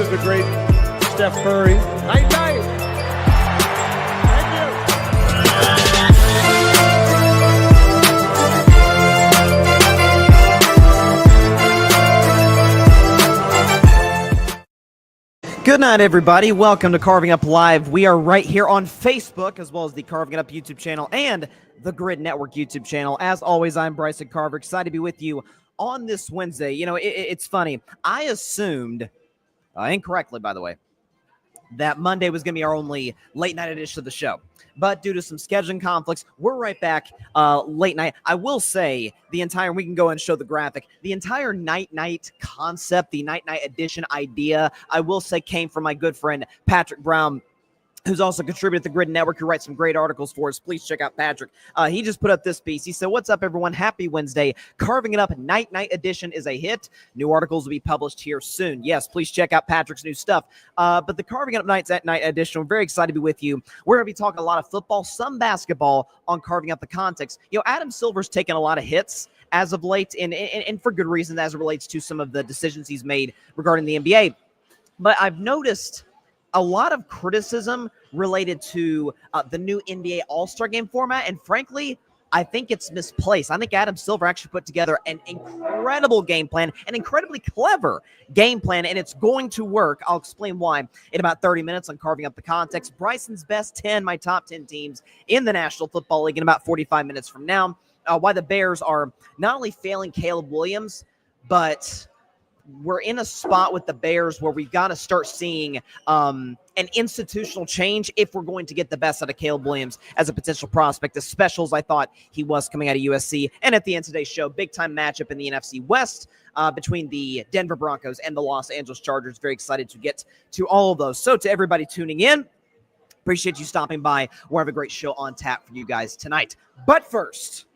is the great Steph Curry. Night, night. Good night, everybody. Welcome to Carving Up Live. We are right here on Facebook, as well as the Carving It Up YouTube channel and the Grid Network YouTube channel. As always, I'm Bryson Carver, excited to be with you on this Wednesday. You know, it's funny. I assumed, incorrectly, by the way, that Monday was going to be our only late night edition of the show. But due to some scheduling conflicts, we're right back late night. I will say we can go and show the graphic. The entire night concept, the night edition idea, I will say came from my good friend Patrick Brown, who's also contributed to the Grid Network, who writes some great articles for us. Please check out Patrick. He just put up this piece. He said, "What's up, everyone? Happy Wednesday. Carving It Up Night edition is a hit. New articles will be published here soon." Yes, please check out Patrick's new stuff. But the Carving It Up Night edition, we're very excited to be with you. We're going to be talking a lot of football, some basketball on Carving Up the Context. You know, Adam Silver's taken a lot of hits as of late, and for good reason as it relates to some of the decisions he's made regarding the NBA. But I've noticed a lot of criticism related to the new NBA All-Star Game format, and frankly, I think it's misplaced. I think Adam Silver actually put together an incredible game plan, an incredibly clever game plan, and it's going to work. I'll explain why in about 30 minutes on Carving Up the Context. Bryson's best 10, my top 10 teams in the National Football League in about 45 minutes from now. Why the Bears are not only failing Caleb Williams, but we're in a spot with the Bears where we've got to start seeing an institutional change if we're going to get the best out of Caleb Williams as a potential prospect, as special as I thought he was coming out of USC. And at the end of today's show, big-time matchup in the NFC West between the Denver Broncos and the Los Angeles Chargers. Very excited to get to all of those. So to everybody tuning in, appreciate you stopping by. We'll have a great show on tap for you guys tonight. But first,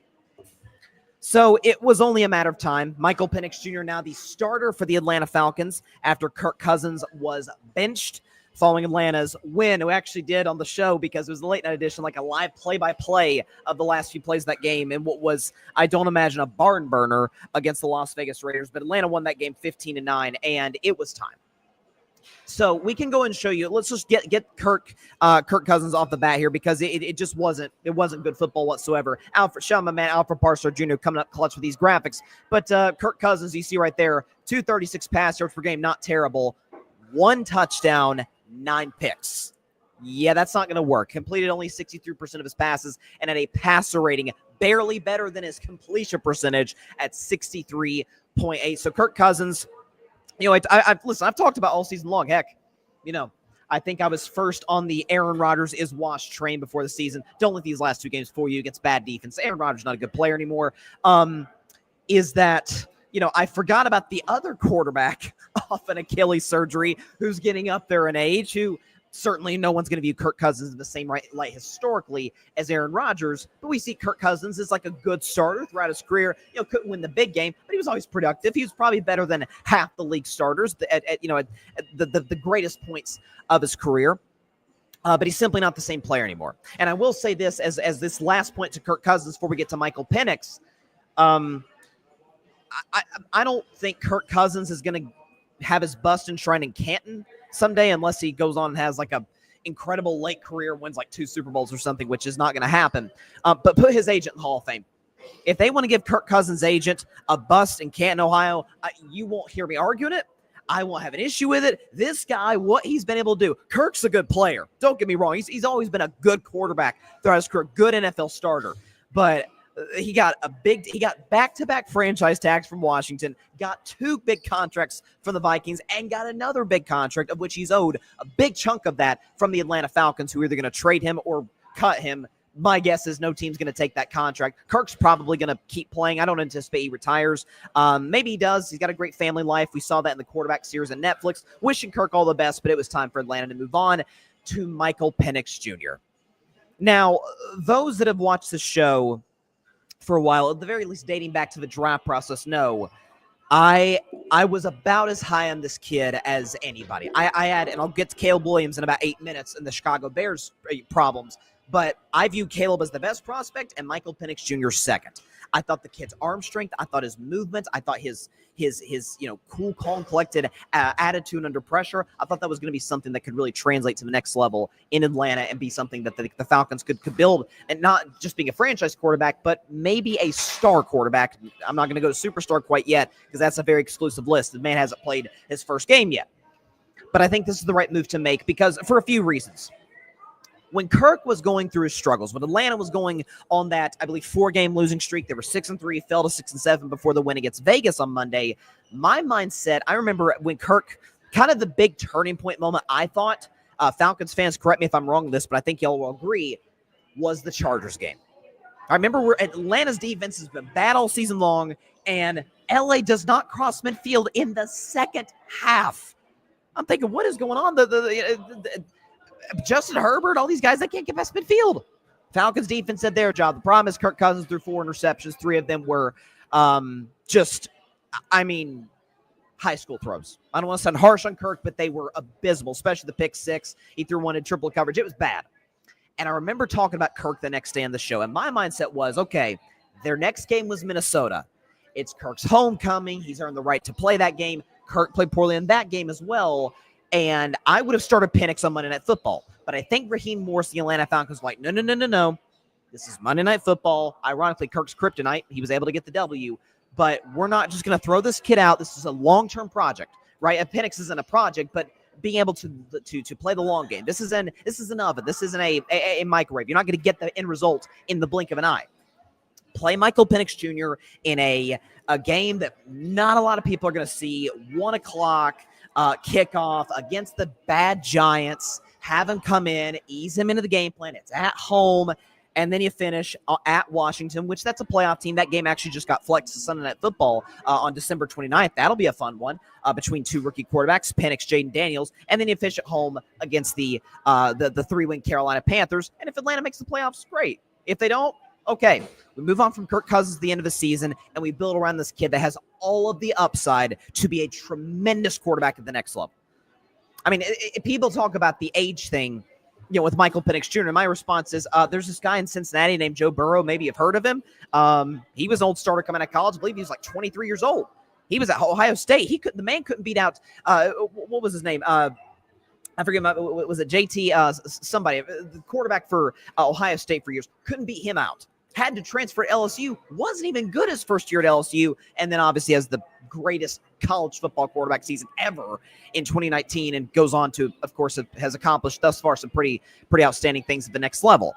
so it was only a matter of time. Michael Penix Jr. now the starter for the Atlanta Falcons after Kirk Cousins was benched following Atlanta's win. We actually did on the show, because it was a late night edition, like a live play-by-play of the last few plays of that game, and what was, I don't imagine, a barn burner against the Las Vegas Raiders. But Atlanta won that game 15-9, and it was time. So we can go and show you. Let's just get Kirk Cousins off the bat here, because it just wasn't good football whatsoever. Shout out my man Alfred Parslow Jr. coming up clutch with these graphics. But Kirk Cousins, you see right there, 236 pass yards per game, not terrible. 1 touchdown, 9 picks. Yeah, that's not going to work. Completed only 63% of his passes and had a passer rating barely better than his completion percentage at 63.8. So Kirk Cousins, you know, listen, I've talked about all season long. Heck, you know, I think I was first on the Aaron Rodgers is washed train before the season. Don't let these last 2 games fool you against bad defense. Aaron Rodgers is not a good player anymore. Is that, you know, I forgot about the other quarterback off an Achilles surgery who's getting up there in age, who certainly no one's going to view Kirk Cousins in the same light historically as Aaron Rodgers, but we see Kirk Cousins as like a good starter throughout his career. You know, couldn't win the big game, but he was always productive. He was probably better than half the league starters at the greatest points of his career. But he's simply not the same player anymore. And I will say this as this last point to Kirk Cousins before we get to Michael Penix. I don't think Kirk Cousins is going to have his bust enshrined in Canton someday, unless he goes on and has like a incredible late career, wins like 2 Super Bowls or something, which is not going to happen. But put his agent in the Hall of Fame. If they want to give Kirk Cousins' agent a bust in Canton, Ohio, you won't hear me arguing it. I won't have an issue with it. This guy, what he's been able to do, Kirk's a good player. Don't get me wrong. He's always been a good quarterback throughout his career, good NFL starter. But he got back-to-back franchise tags from Washington, got 2 big contracts from the Vikings, and got another big contract, of which he's owed a big chunk of that from the Atlanta Falcons, who are either going to trade him or cut him. My guess is no team's going to take that contract. Kirk's probably going to keep playing. I don't anticipate he retires. Maybe he does. He's got a great family life. We saw that in the quarterback series on Netflix. Wishing Kirk all the best, but it was time for Atlanta to move on to Michael Penix Jr. Now, those that have watched the show for a while, at the very least dating back to the draft process, know I was about as high on this kid as anybody. I had, and I'll get to Caleb Williams in about 8 minutes and the Chicago Bears problems, But I view Caleb as the best prospect and Michael Penix Jr. second. I thought the kid's arm strength, I thought his movement, I thought his cool, calm, collected attitude under pressure. I thought that was going to be something that could really translate to the next level in Atlanta and be something that the Falcons could build, and not just being a franchise quarterback, but maybe a star quarterback. I'm not going to go to superstar quite yet because that's a very exclusive list. The man hasn't played his first game yet. But I think this is the right move to make because for a few reasons. When Kirk was going through his struggles, when Atlanta was going on that, I believe, 4-game losing streak, they were 6-3, fell to 6-7 before the win against Vegas on Monday. My mindset, I remember when Kirk, kind of the big turning point moment, I thought, Falcons fans, correct me if I'm wrong with this, but I think y'all will agree, was the Chargers game. I remember Atlanta's defense has been bad all season long, and LA does not cross midfield in the second half. I'm thinking, what is going on? Justin Herbert, all these guys, they can't get past midfield. Falcons defense did their job. The problem is Kirk Cousins threw 4 interceptions. 3 of them were high school throws. I don't want to sound harsh on Kirk, but they were abysmal, especially the pick 6. He threw one in triple coverage. It was bad. And I remember talking about Kirk the next day on the show, and my mindset was, okay, their next game was Minnesota. It's Kirk's homecoming. He's earned the right to play that game. Kirk played poorly in that game as well. And I would have started Penix on Monday Night Football. But I think Raheem Morris, the Atlanta Falcons, were like, no. This is Monday Night Football. Ironically, Kirk's kryptonite. He was able to get the W. But we're not just going to throw this kid out. This is a long-term project, right? And Penix isn't a project, but being able to play the long game. This is an oven. This isn't a microwave. You're not going to get the end result in the blink of an eye. Play Michael Penix Jr. in a game that not a lot of people are going to see. 1 o'clock kickoff against the bad Giants. Have him come in, ease him into the game plan. It's at home, and then you finish at Washington, which that's a playoff team. That game actually just got flexed to Sunday Night Football on December 29th. That'll be a fun one between 2 rookie quarterbacks, Penix, Jaden Daniels, and then you finish at home against the 3-win Carolina Panthers. And if Atlanta makes the playoffs, great. If they don't, okay, we move on from Kirk Cousins at the end of the season, and we build around this kid that has all of the upside to be a tremendous quarterback at the next level. I mean, people talk about the age thing, with Michael Penix Jr. My response is, there's this guy in Cincinnati named Joe Burrow. Maybe you've heard of him. He was an old starter coming out of college. I believe he was like 23 years old. He was at Ohio State. The man couldn't beat out, what was his name? I forget, was it JT? Somebody, the quarterback for Ohio State for years, couldn't beat him out. Had to transfer to LSU, wasn't even good his first year at LSU, and then obviously has the greatest college football quarterback season ever in 2019, and goes on to, of course, has accomplished thus far some pretty outstanding things at the next level.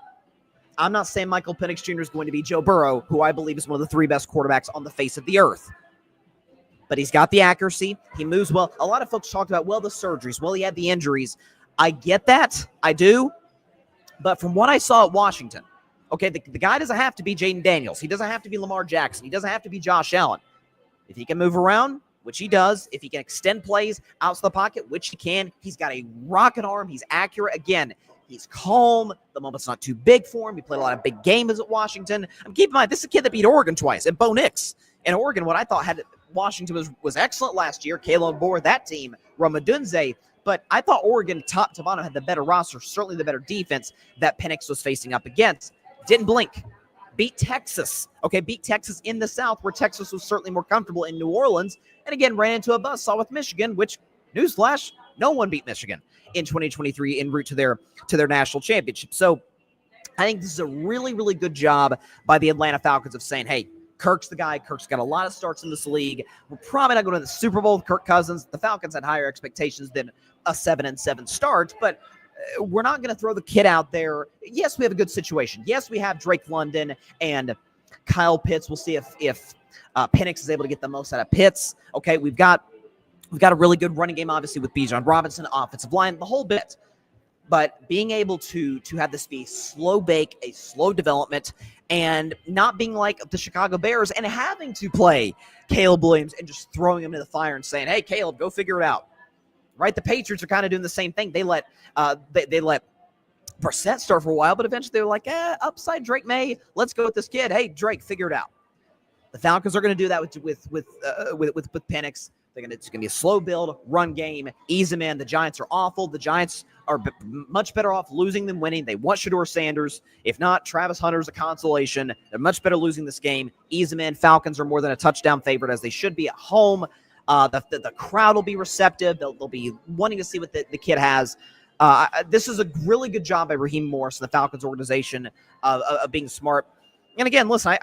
I'm not saying Michael Penix Jr. is going to be Joe Burrow, who I believe is one of the 3 best quarterbacks on the face of the earth. But he's got the accuracy. He moves well. A lot of folks talked about, the surgeries. He had the injuries. I get that. I do. But from what I saw at Washington, okay, the guy doesn't have to be Jaden Daniels. He doesn't have to be Lamar Jackson. He doesn't have to be Josh Allen. If he can move around, which he does, if he can extend plays out to the pocket, which he can, he's got a rocket arm. He's accurate. Again, he's calm. The moment's not too big for him. He played a lot of big games at Washington. Keep in mind, this is a kid that beat Oregon twice, and Bo Nix. And Oregon, what I thought had Washington was excellent last year. Caleb Bohr, that team, Ramadunze. But I thought Oregon, top to bottom, had the better roster, certainly the better defense that Penix was facing up against. Didn't blink. Beat Texas. Okay, beat Texas in the South, where Texas was certainly more comfortable in New Orleans. And again, ran into a buzzsaw with Michigan, which, newsflash, no one beat Michigan in 2023 en route to their national championship. So I think this is a really, really good job by the Atlanta Falcons of saying, hey, Kirk's the guy. Kirk's got a lot of starts in this league. We're probably not going to the Super Bowl with Kirk Cousins. The Falcons had higher expectations than a 7-7 start, but we're not going to throw the kid out there. Yes, we have a good situation. Yes, we have Drake London and Kyle Pitts. We'll see if Penix is able to get the most out of Pitts. Okay, we've got a really good running game, obviously, with Bijan Robinson, offensive line, the whole bit. But being able to have this be slow bake, a slow development, and not being like the Chicago Bears and having to play Caleb Williams and just throwing him into the fire and saying, hey, Caleb, go figure it out. Right? The Patriots are kind of doing the same thing. They let Brissett start for a while, but eventually they were like, upside Drake May. Let's go with this kid. Hey, Drake, figure it out. The Falcons are going to do that with Penix. It's going to be a slow build, run game, ease them in. The Giants are awful. The Giants are much better off losing than winning. They want Shedeur Sanders. If not, Travis Hunter's a consolation. They're much better losing this game. Ease them in. Falcons are more than a touchdown favorite, as they should be at home. The crowd will be receptive. They'll be wanting to see what the kid has. This is a really good job by Raheem Morris and the Falcons organization of being smart. And again, listen,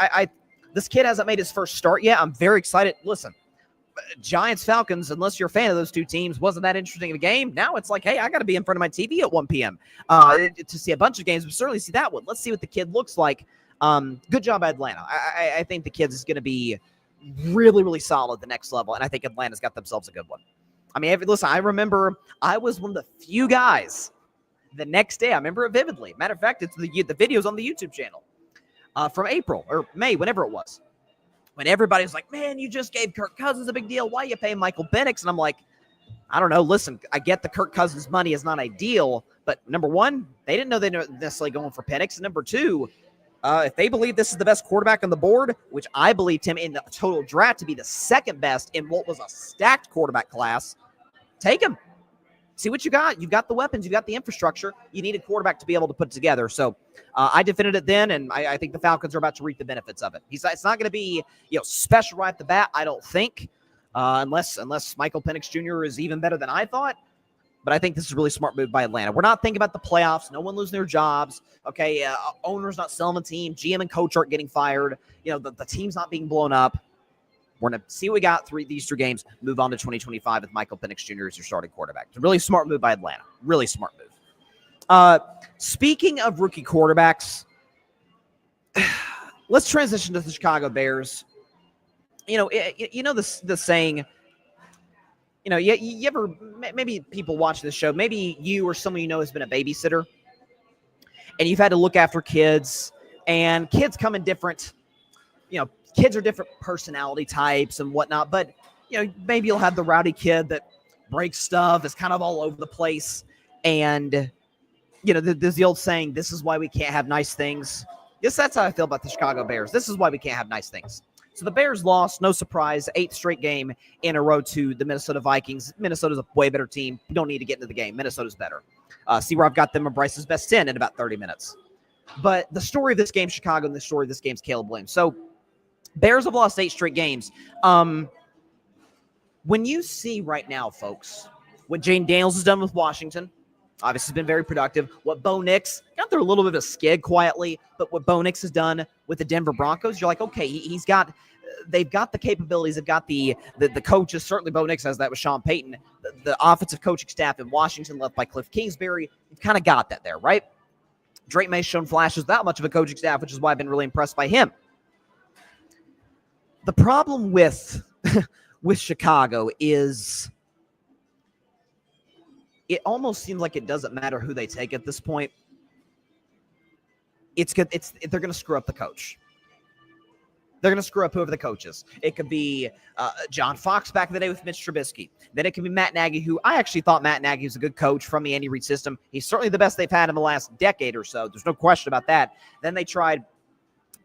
this kid hasn't made his first start yet. I'm very excited. Listen, Giants, Falcons, unless you're a fan of those two teams, wasn't that interesting of a game. Now it's like, hey, I got to be in front of my TV at 1 p.m. To see a bunch of games, but certainly see that one. Let's see what the kid looks like. Good job by Atlanta. I think the kid is going to be really, really solid at the next level, and I think Atlanta's got themselves a good one. I mean, listen, I remember I was one of the few guys the next day. I remember it vividly. Matter of fact, it's the videos on the YouTube channel from April or May, whenever it was. When everybody was like, man, you just gave Kirk Cousins a big deal. Why are you paying Michael Penix? And I'm like, I don't know. Listen, I get the Kirk Cousins money is not ideal, but number one, they didn't know they were necessarily going for Penix. And number two, if they believe this is the best quarterback on the board, which I believed him in the total draft to be the second best in what was a stacked quarterback class, take him. See what you got. You've got the weapons. You've got the infrastructure. You need a quarterback to be able to put it together. So I defended it then, and I think the Falcons are about to reap the benefits of it. It's not going to be special right at the bat, I don't think, unless Michael Penix Jr. is even better than I thought. But I think this is a really smart move by Atlanta. We're not thinking about the playoffs. No one losing their jobs. Okay, owners not selling the team. GM and coach aren't getting fired. The team's not being blown up. We're going to see what we got these 3 games, move on to 2025 with Michael Penix Jr. as your starting quarterback. It's a really smart move by Atlanta. Really smart move. Speaking of rookie quarterbacks, let's transition to the Chicago Bears. The saying, you ever, maybe people watch this show, maybe you or someone has been a babysitter, and you've had to look after kids, and kids come in different, kids are different personality types and whatnot, but, maybe you'll have the rowdy kid that breaks stuff, is kind of all over the place. And, there's the old saying, this is why we can't have nice things. Yes, that's how I feel about the Chicago Bears. This is why we can't have nice things. So the Bears lost, no surprise, 8th straight game in a row to the Minnesota Vikings. Minnesota's a way better team. You don't need to get into the game. Minnesota's better. See where I've got them on Bryce's best 10 in about 30 minutes. But the story of this game, Chicago, and the story of this game is Caleb Williams. So Bears have lost 8 straight games. When you see right now, folks, what Jane Daniels has done with Washington, obviously has been very productive. What Bo Nix, got through a little bit of a skid quietly, but what Bo Nix has done with the Denver Broncos, you're like, okay, they've got the capabilities, they've got the coaches. Certainly Bo Nix has that with Sean Payton. The offensive coaching staff in Washington, led by Cliff Kingsbury, you've kind of got that there, right? Drake May's shown flashes without much of a coaching staff, which is why I've been really impressed by him. The problem with Chicago is it almost seems like it doesn't matter who they take at this point. It's good. They're going to screw up the coach. They're going to screw up whoever the coach is. It could be John Fox back in the day with Mitch Trubisky. Then it could be Matt Nagy, who I actually thought Matt Nagy was a good coach from the Andy Reid system. He's certainly the best they've had in the last decade or so. There's no question about that. Then they tried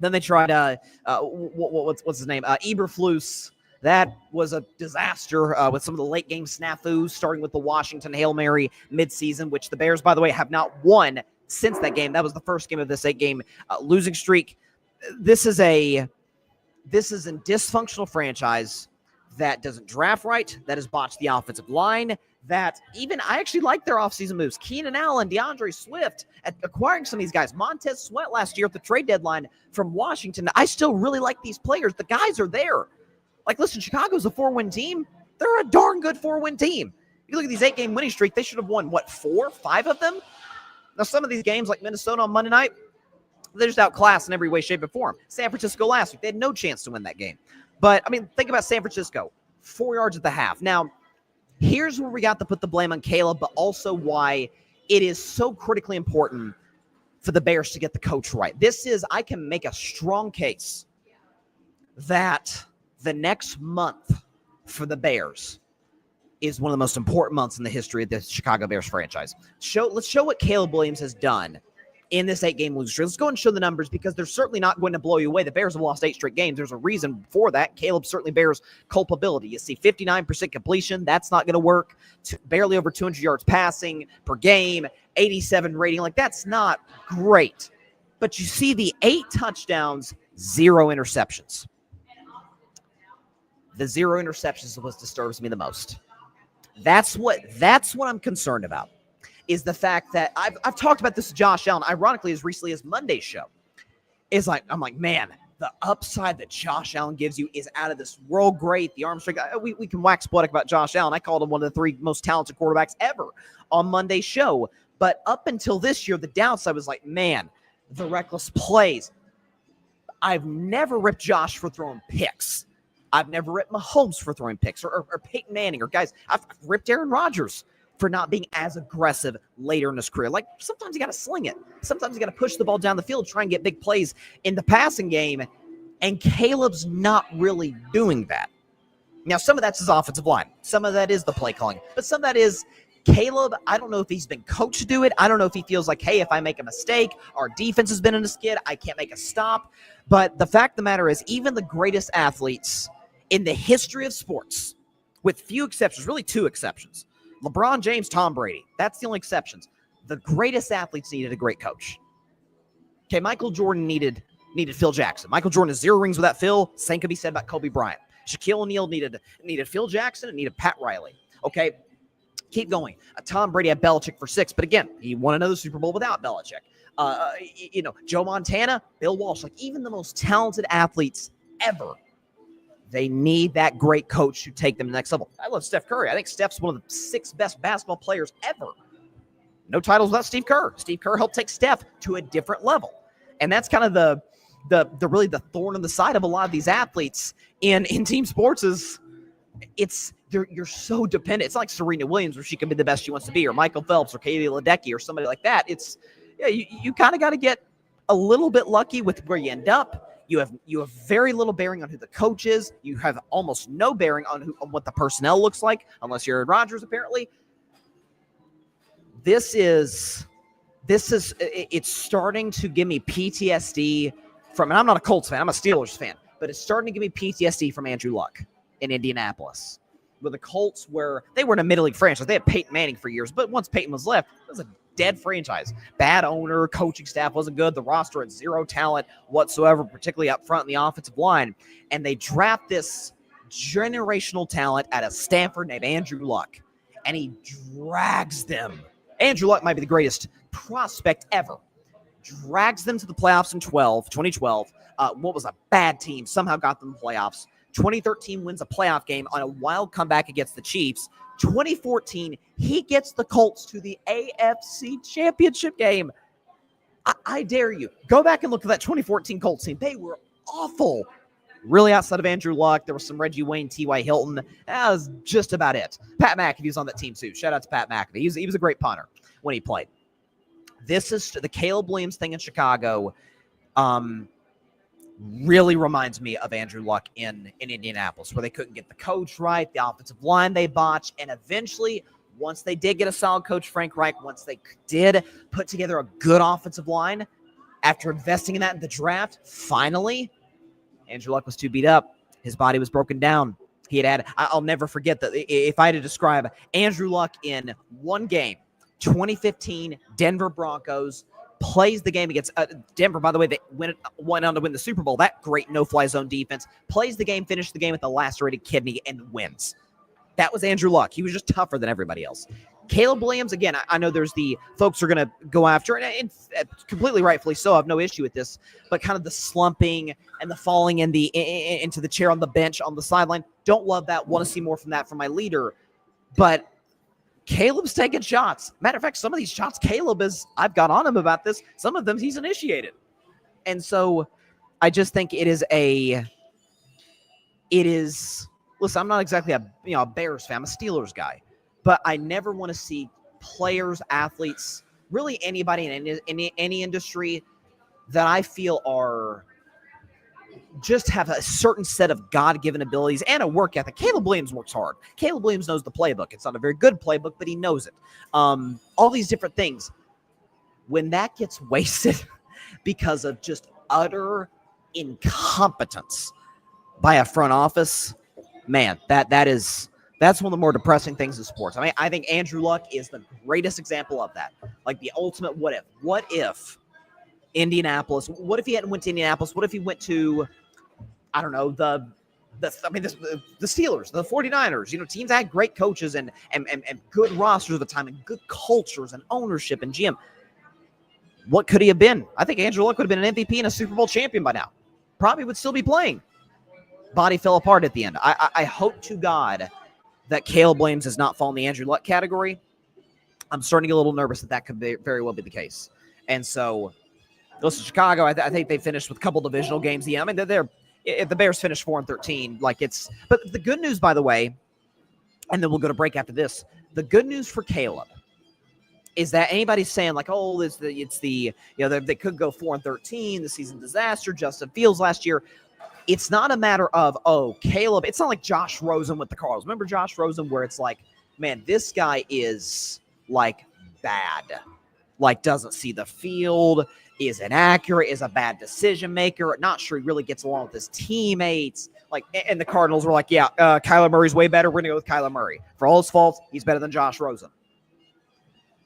what's his name? Eberflus. That was a disaster with some of the late game snafus, starting with the Washington Hail Mary midseason, which the Bears, by the way, have not won since that game. That was the first game of this 8-game losing streak. This is a dysfunctional franchise that doesn't draft right, that has botched the offensive line, that even I actually like their offseason moves. Keenan Allen, DeAndre Swift, at acquiring some of these guys. Montez Sweat last year at the trade deadline from Washington. I still really like these players. The guys are there. Like, listen, Chicago's a 4-win team. They're a darn good 4-win team. You look at these 8-game winning streak, they should have won, 4, 5 of them? Now, some of these games, like Minnesota on Monday night, they're just outclassed in every way, shape, or form. San Francisco last week, they had no chance to win that game. But, I mean, think about San Francisco. 4 yards at the half. Now, here's where we got to put the blame on Caleb, but also why it is so critically important for the Bears to get the coach right. I can make a strong case that the next month for the Bears is one of the most important months in the history of the Chicago Bears franchise. Let's show what Caleb Williams has done in this 8-game losing streak. Let's go and show the numbers because they're certainly not going to blow you away. The Bears have lost 8 straight games. There's a reason for that. Caleb certainly bears culpability. You see 59% completion. That's not going to work. Barely over 200 yards passing per game, 87 rating. Like, that's not great. But you see the 8 touchdowns, 0 interceptions. The 0 interceptions is what disturbs me the most. That's what I'm concerned about. Is the fact that I've talked about this to Josh Allen, ironically, as recently as Monday's show. I'm like, man, the upside that Josh Allen gives you is out of this world. Great. The arm strength. We can wax poetic about Josh Allen. I called him one of the 3 most talented quarterbacks ever on Monday's show. But up until this year, the downside was like, man, the reckless plays. I've never ripped Josh for throwing picks. I've never ripped Mahomes for throwing picks or Peyton Manning or guys. I've ripped Aaron Rodgers for not being as aggressive later in his career. Like, sometimes you got to sling it. Sometimes you got to push the ball down the field, try and get big plays in the passing game. And Caleb's not really doing that. Now, some of that's his offensive line. Some of that is the play calling. But some of that is Caleb. I don't know if he's been coached to do it. I don't know if he feels like, hey, if I make a mistake, our defense has been in a skid, I can't make a stop. But the fact of the matter is, even the greatest athletes in the history of sports, with few exceptions, really 2 exceptions, LeBron James, Tom Brady. That's the only exceptions. The greatest athletes needed a great coach. Okay, Michael Jordan needed Phil Jackson. Michael Jordan has 0 rings without Phil. Same could be said about Kobe Bryant. Shaquille O'Neal needed Phil Jackson and needed Pat Riley. Okay, keep going. Tom Brady had Belichick for 6, but again, he won another Super Bowl without Belichick. Joe Montana, Bill Walsh. Like, even the most talented athletes ever, they need that great coach to take them to the next level. I love Steph Curry. I think Steph's one of the 6 best basketball players ever. No titles without Steve Kerr. Steve Kerr helped take Steph to a different level. And that's kind of the really the thorn in the side of a lot of these athletes in team sports is you're so dependent. It's like Serena Williams, where she can be the best she wants to be, or Michael Phelps or Katie Ledecky or somebody like that. You kind of got to get a little bit lucky with where you end up. You have very little bearing on who the coach is. You have almost no bearing on what the personnel looks like, unless you're Aaron Rodgers, apparently. It's starting to give me PTSD from, and I'm not a Colts fan, I'm a Steelers fan, but it's starting to give me PTSD from Andrew Luck in Indianapolis. With the Colts, where they were in a middle league franchise. They had Peyton Manning for years, but once Peyton was left, it was a dead franchise. Bad owner, coaching staff wasn't good. The roster had 0 talent whatsoever, particularly up front in the offensive line. And they draft this generational talent out of Stanford named Andrew Luck. And he drags them. Andrew Luck might be the greatest prospect ever. Drags them to the playoffs in 2012. What was a bad team, somehow got them the playoffs. 2013 wins a playoff game on a wild comeback against the Chiefs. 2014, he gets the Colts to the AFC Championship game. I dare you. Go back and look at that 2014 Colts team. They were awful. Really, outside of Andrew Luck, there was some Reggie Wayne, T.Y. Hilton. That was just about it. Pat McAfee was on that team too. Shout out to Pat McAfee. He was a great punter when he played. This is the Caleb Williams thing in Chicago. Really reminds me of Andrew Luck in Indianapolis, where they couldn't get the coach right, the offensive line they botched, and eventually, once they did get a solid coach, Frank Reich, once they did put together a good offensive line, after investing in that in the draft, finally, Andrew Luck was too beat up. His body was broken down. I'll never forget that. If I had to describe Andrew Luck in one game, 2015 Denver Broncos, plays the game against Denver, by the way, they went on to win the Super Bowl. That great no-fly zone defense. Plays the game, finished the game with a lacerated kidney, and wins. That was Andrew Luck. He was just tougher than everybody else. Caleb Williams, again, I know there's the folks who are going to go after it, and completely rightfully so. I have no issue with this, but kind of the slumping and the falling into the chair on the bench on the sideline. Don't love that. Want to see more from that from my leader. But Caleb's taking shots. Matter of fact, some of these shots, I've got on him about this. Some of them he's initiated. And so I just think listen, I'm not exactly a Bears fan. I'm a Steelers guy. But I never want to see players, athletes, really anybody in any industry that I feel just have a certain set of God-given abilities and a work ethic. Caleb Williams works hard. Caleb Williams knows the playbook. It's not a very good playbook, but he knows it. All these different things. when that gets wasted because of just utter incompetence by a front office, man, that's one of the more depressing things in sports. I mean, I think Andrew Luck is the greatest example of that. Like the ultimate what if. What if Indianapolis, what if he hadn't went to Indianapolis? What if he went to, I don't know, the Steelers, the 49ers, teams that had great coaches and good rosters at the time and good cultures and ownership and GM. What could he have been? I think Andrew Luck would have been an MVP and a Super Bowl champion by now. Probably would still be playing. Body fell apart at the end. I hope to God that Caleb Williams does not fall in the Andrew Luck category. I'm starting to get a little nervous that could very well be the case. And so, listen, Chicago, I think they finished with a couple divisional games. Yeah, I mean, if the Bears finish 4-13, but the good news, by the way, and then we'll go to break after this. The good news for Caleb is that anybody's saying like, oh, they could go 4-13, the season disaster, Justin Fields last year. It's not a matter of, oh, Caleb. It's not like Josh Rosen with the Cardinals. Remember Josh Rosen, where it's like, man, this guy is like bad, like doesn't see the field, is inaccurate, is a bad decision maker, not sure he really gets along with his teammates. Like, and the Cardinals were like, yeah, Kyler Murray's way better. We're gonna go with Kyler Murray. For all his faults, he's better than Josh Rosen.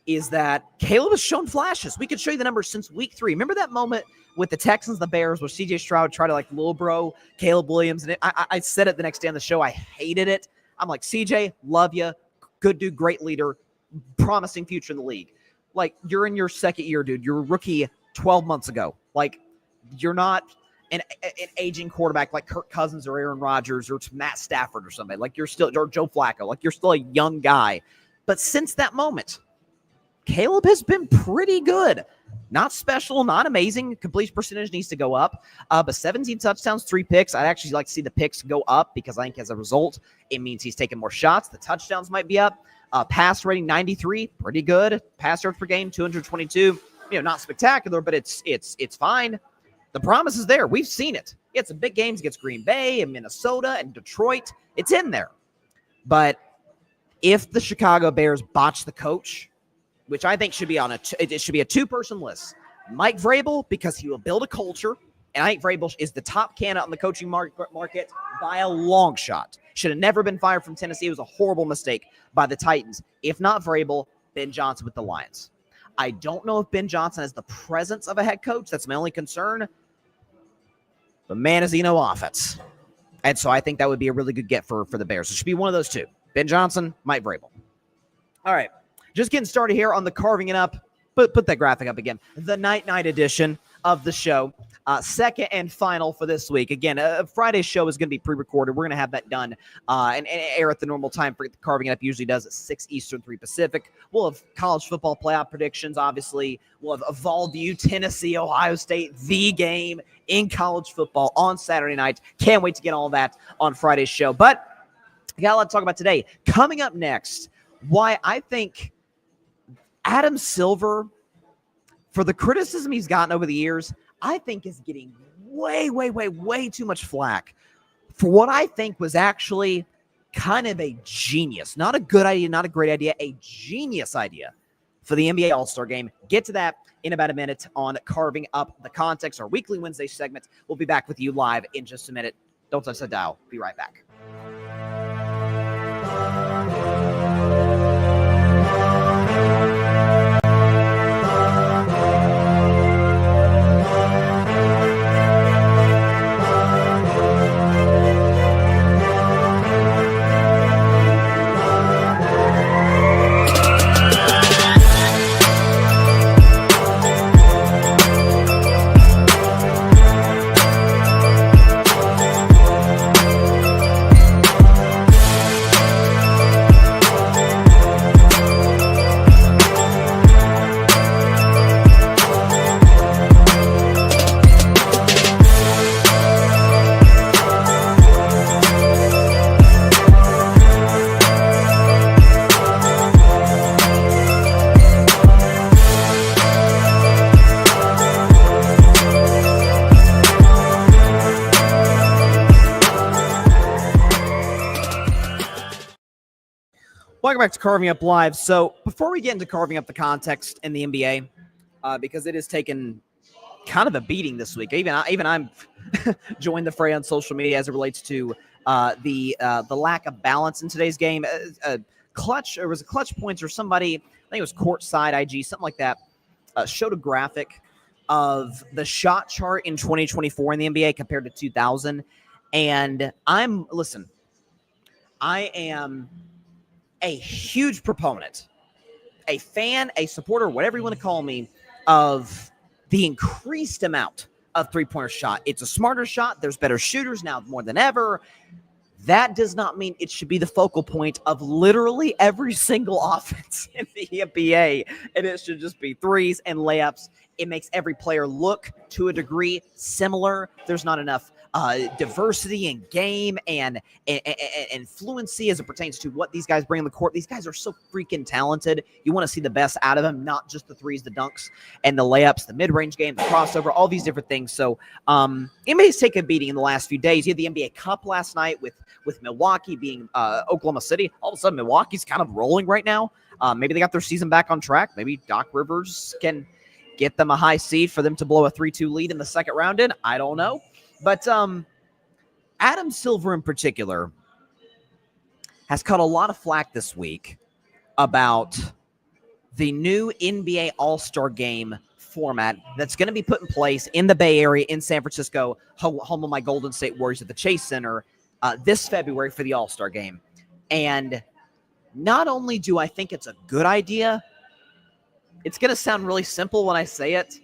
Is that Caleb has shown flashes. We could show you the numbers since week 3. Remember that moment with the Texans, the Bears, where C.J. Stroud tried to like little bro Caleb Williams, and I said it the next day on the show. I hated it. I'm like, C.J., love you, good dude, great leader, promising future in the league. Like, you're in your second year, dude. You're a rookie 12 months ago. Like, you're not an aging quarterback like Kirk Cousins or Aaron Rodgers or Matt Stafford or somebody. Like, you're still, or Joe Flacco. Like, you're still a young guy. But since that moment, Caleb has been pretty good. Not special, not amazing. Completion percentage needs to go up. But 17 touchdowns, 3 picks. I'd actually like to see the picks go up because I think as a result, it means he's taking more shots. The touchdowns might be up. Pass rating 93, pretty good. Pass yards per game 222. Not spectacular, but it's fine. The promise is there. We've seen it. It's some big games against Green Bay and Minnesota and Detroit. It's in there. But if the Chicago Bears botch the coach, which I think should be it should be a 2-person list. Mike Vrabel, because he will build a culture, and I think Vrabel is the top candidate on the coaching market by a long shot. Should have never been fired from Tennessee. It was a horrible mistake by the Titans. If not Vrabel, Ben Johnson with the Lions. I don't know if Ben Johnson has the presence of a head coach. That's my only concern. But man, is he no offense. And so I think that would be a really good get for the Bears. It should be one of those two. Ben Johnson, Mike Vrabel. All right. Just getting started here on the Carving It Up. Put that graphic up again. The night edition of the show. Second and final for this week. Again, Friday's show is going to be pre-recorded. We're going to have that done and air at the normal time. For Carving It Up usually does at 6 Eastern, 3 Pacific. We'll have college football playoff predictions, obviously. We'll have View, Tennessee, Ohio State, the game in college football on Saturday night. Can't wait to get all that on Friday's show. But I got a lot to talk about today. Coming up next, why I think Adam Silver, for the criticism he's gotten over the years, I think is getting way too much flack for what I think was actually kind of a genius. Not a good idea, not a great idea, a genius idea for the NBA All-Star Game. Get to that in about a minute on Carving Up the Context, our weekly Wednesday segment. We'll be back with you live in just a minute. Don't touch the dial. Be right back. Welcome back to Carving Up Live. So before we get into carving up the context in the NBA, because it has taken kind of a beating this week. Even I'm joined the fray on social media as it relates to the lack of balance in today's game. There was a clutch points or somebody, I think it was Courtside IG, something like that, showed a graphic of the shot chart in 2024 in the NBA compared to 2000. And I am a huge proponent, a fan, a supporter, whatever you want to call me, of the increased amount of three-pointer shot. It's a smarter shot. There's better shooters now more than ever. That does not mean it should be the focal point of literally every single offense in the NBA, and it should just be threes and layups. It makes every player look, to a degree, similar. There's not enough diversity in game and fluency as it pertains to what these guys bring on the court. These guys are so freaking talented. You want to see the best out of them, not just the threes, the dunks, and the layups, the mid-range game, the crossover, all these different things. So NBA's taken a beating in the last few days. You had the NBA Cup last night with Milwaukee being Oklahoma City. All of a sudden, Milwaukee's kind of rolling right now. Maybe they got their season back on track. Maybe Doc Rivers can get them a high seed for them to blow a 3-2 lead in the second round in. I don't know. But Adam Silver in particular has caught a lot of flack this week about the new NBA All-Star Game format that's going to be put in place in the Bay Area in San Francisco, home of my Golden State Warriors at the Chase Center this February for the All-Star Game. And not only do I think it's a good idea, it's going to sound really simple when I say it,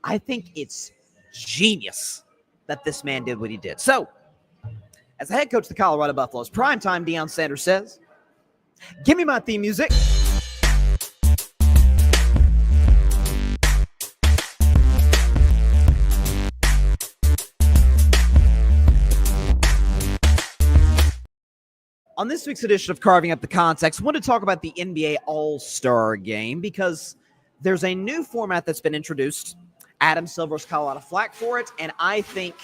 I think it's genius that this man did what he did. So, as the head coach of the Colorado Buffaloes, primetime Deion Sanders says, "Give me my theme music." On this week's edition of Carving Up the Context, I want to talk about the NBA All-Star Game because there's a new format that's been introduced. Adam Silver's caught a lot of flack for it, and I think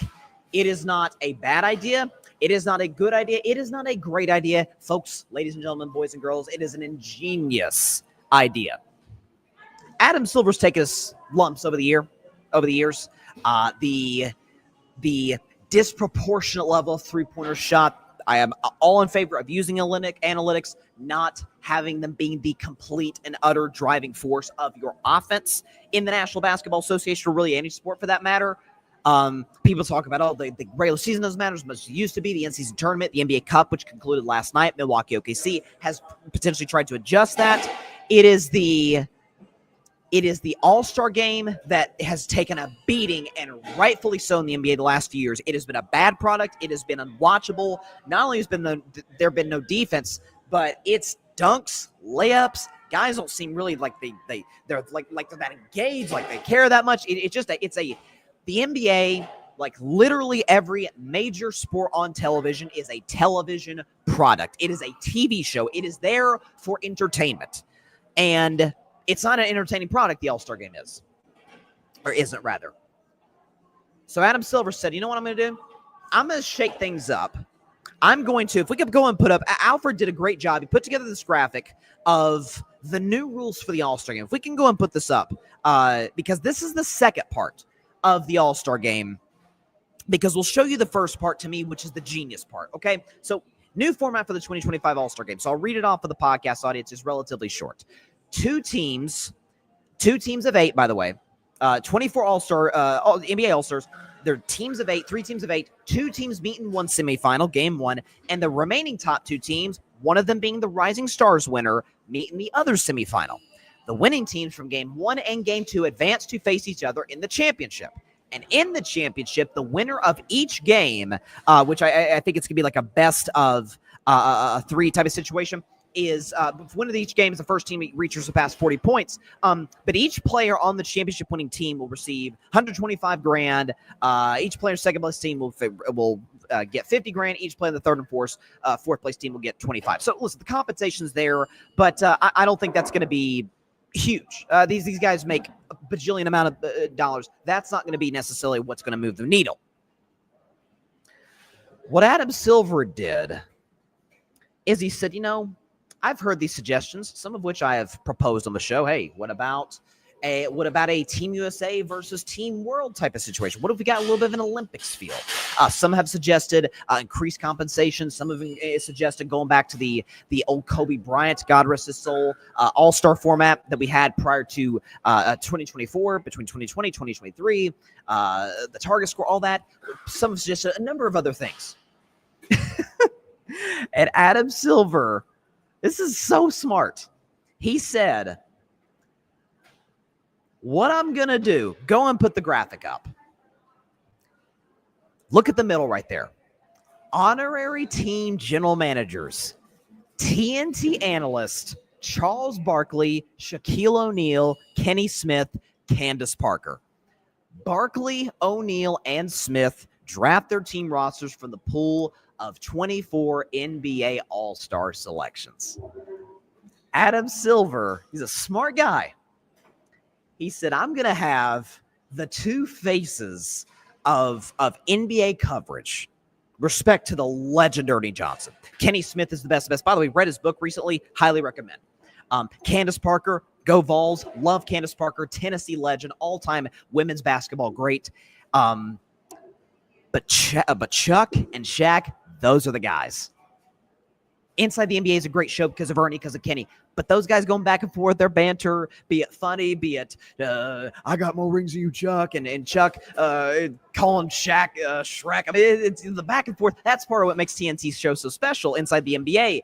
it is not a bad idea. It is not a good idea. It is not a great idea. Folks, ladies and gentlemen, boys and girls, it is an ingenious idea. Adam Silver's taken us lumps over the years. The disproportionate level of three-pointer shot. I am all in favor of using analytics, not having them being the complete and utter driving force of your offense in the National Basketball Association, or really any sport for that matter. People talk about, the regular season doesn't matter as much as it used to be. The in-season tournament, the NBA Cup, which concluded last night, Milwaukee OKC, has potentially tried to adjust that. It is the All-Star Game that has taken a beating, and rightfully so, in the NBA the last few years. It has been a bad product. It has been unwatchable. Not only has there been no defense, but it's dunks, layups. Guys don't seem really like they're like they're that engaged, like they care that much. The NBA, like literally every major sport on television, is a television product. It is a TV show. It is there for entertainment, and it's not an entertaining product, the All-Star Game is. Or isn't, rather. So Adam Silver said, you know what I'm going to do? I'm going to shake things up. If we could go and put up, Alfred did a great job. He put together this graphic of the new rules for the All-Star Game. If we can go and put this up, because this is the second part of the All-Star Game, because we'll show you the first part to me, which is the genius part, okay? So new format for the 2025 All-Star Game. So I'll read it off for the podcast audience. It's relatively short. Two teams of 8, by the way, 24 All-Star, NBA All-Stars. They're teams of 8, 3 teams of 8, 2 teams meet in one semifinal, game 1, and the remaining top 2 teams, one of them being the Rising Stars winner, meet in the other semifinal. The winning teams from game 1 and game 2 advance to face each other in the championship. And in the championship, the winner of each game, which I think it's going to be like a best of 3 type of situation, is winner of each game is the first team reach or surpass 40 points. But each player on the championship winning team will receive $125,000. Each player's second place team will get $50,000. Each player in the third and fourth place team will get $25,000. So listen, the compensation's there, but I don't think that's going to be huge. These guys make a bajillion amount of dollars. That's not going to be necessarily what's going to move the needle. What Adam Silver did is he said, I've heard these suggestions, some of which I have proposed on the show. Hey, what about What about a Team USA versus Team World type of situation? What if we got a little bit of an Olympics feel? Some have suggested increased compensation. Some have suggested going back to the old Kobe Bryant, God rest his soul, all-star format that we had prior to 2024, between 2020 and 2023, the target score, all that. Some have suggested a number of other things. And Adam Silver, this is so smart. He said, what I'm going to do, go and put the graphic up. Look at the middle right there. Honorary team general managers, TNT analyst, Charles Barkley, Shaquille O'Neal, Kenny Smith, Candace Parker. Barkley, O'Neal, and Smith draft their team rosters from the pool of 24 NBA All-Star selections. Adam Silver, he's a smart guy. He said, I'm going to have the two faces of NBA coverage. Respect to the legend Ernie Johnson. Kenny Smith is the best. By the way, read his book recently. Highly recommend. Candace Parker, go Vols. Love Candace Parker. Tennessee legend. All-time women's basketball great. But Chuck and Shaq, those are the guys. Inside the NBA is a great show because of Ernie, because of Kenny. But those guys going back and forth, their banter, be it funny, be it I got more rings than you, Chuck, and Chuck calling Shaq Shrek. I mean, it's the back and forth. That's part of what makes TNT's show so special inside the NBA.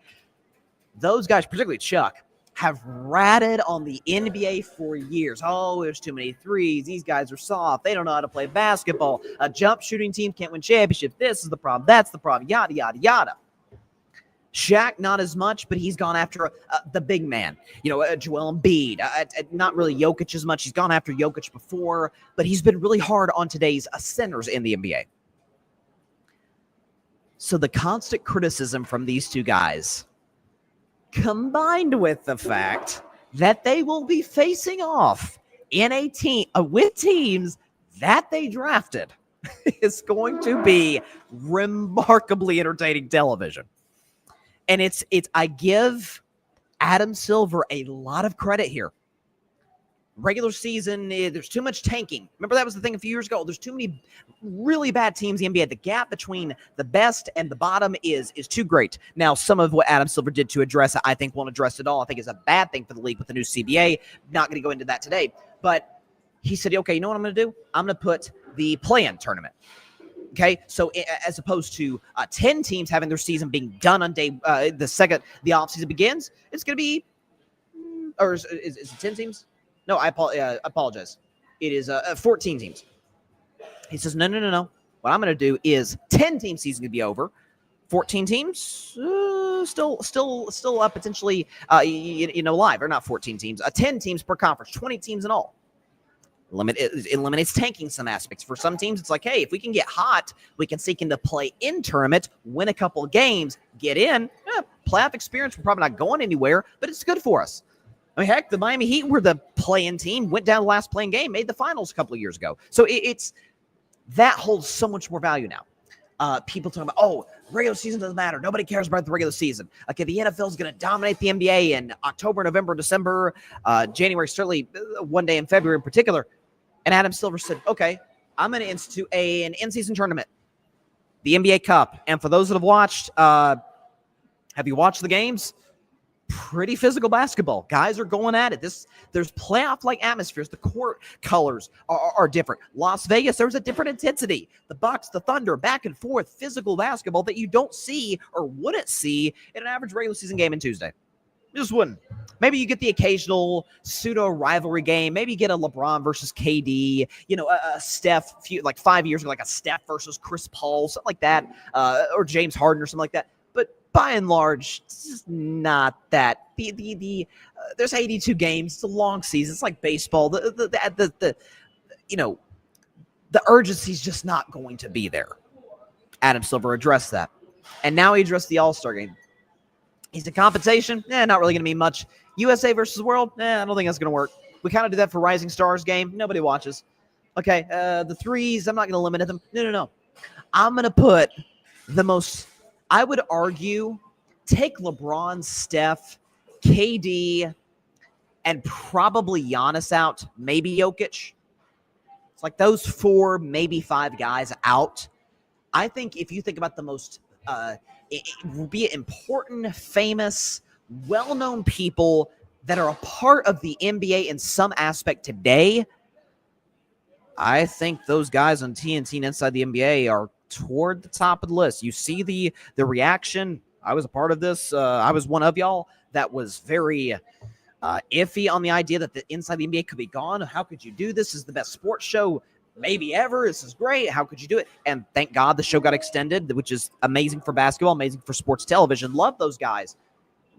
Those guys, particularly Chuck, have ratted on the NBA for years. Oh, there's too many threes. These guys are soft. They don't know how to play basketball. A jump shooting team can't win championship. This is the problem. That's the problem. Yada, yada, yada. Shaq, not as much, but he's gone after the big man. Joel Embiid. Not really Jokic as much. He's gone after Jokic before, but he's been really hard on today's centers in the NBA. So the constant criticism from these two guys, combined with the fact that they will be facing off in a team with teams that they drafted, is going to be remarkably entertaining television. And I give Adam Silver a lot of credit here. Regular season, there's too much tanking. Remember that was the thing a few years ago? There's too many really bad teams in the NBA. The gap between the best and the bottom is too great. Now, some of what Adam Silver did to address it, I think won't address it all. I think it's a bad thing for the league with the new CBA. Not going to go into that today. But he said, okay, you know what I'm going to do? I'm going to put the play-in tournament. Okay, so as opposed to 10 teams having their season being done on day the second the offseason begins, it's going to be, or is it 10 teams? No, I apologize. It is 14 teams. He says, no. What I'm going to do is 10-team season to be over. 14 teams, still potentially, live, or not 14 teams. 10 teams per conference, 20 teams in all. It eliminates tanking some aspects. For some teams, it's like, hey, if we can get hot, we can seek into play-in tournament, win a couple of games, get in. Playoff experience, we're probably not going anywhere, but it's good for us. I mean, heck, the Miami Heat were the play-in team, went down the last play-in game, made the finals a couple of years ago. So that holds so much more value now. People talking about, regular season doesn't matter. Nobody cares about the regular season. Okay, the NFL is going to dominate the NBA in October, November, December, January, certainly one day in February in particular. And Adam Silver said, okay, I'm going to institute an in-season tournament, the NBA Cup. And for those that have watched, have you watched the games? Pretty physical basketball. Guys are going at it. There's playoff-like atmospheres. The court colors are different. Las Vegas, there's a different intensity. The Bucks, the Thunder, back and forth, physical basketball that you don't see or wouldn't see in an average regular season game on Tuesday. You just wouldn't. Maybe you get the occasional pseudo rivalry game. Maybe you get a LeBron versus KD, a Steph, 5 years ago, like a Steph versus Chris Paul, something like that, or James Harden or something like that. But by and large, it's just not that. There's 82 games. It's a long season. It's like baseball. The urgency is just not going to be there. Adam Silver addressed that. And now he addressed the All-Star game. He said compensation, not really going to mean much. USA versus World, I don't think that's going to work. We kind of do that for Rising Stars game. Nobody watches. Okay, the threes, I'm not going to limit them. No. I'm going to put the most, I would argue, take LeBron, Steph, KD, and probably Giannis out, maybe Jokic. It's like those 4, maybe 5 guys out. I think if you think about the most be it important, famous, well-known people that are a part of the NBA in some aspect today, I think those guys on TNT and Inside the NBA are toward the top of the list. You see the reaction. I was a part of this. I was one of y'all that was very iffy on the idea that the Inside the NBA could be gone. How could you do this? This is the best sports show maybe ever. This is great. How could you do it? And thank God the show got extended, which is amazing for basketball, amazing for sports television. Love those guys.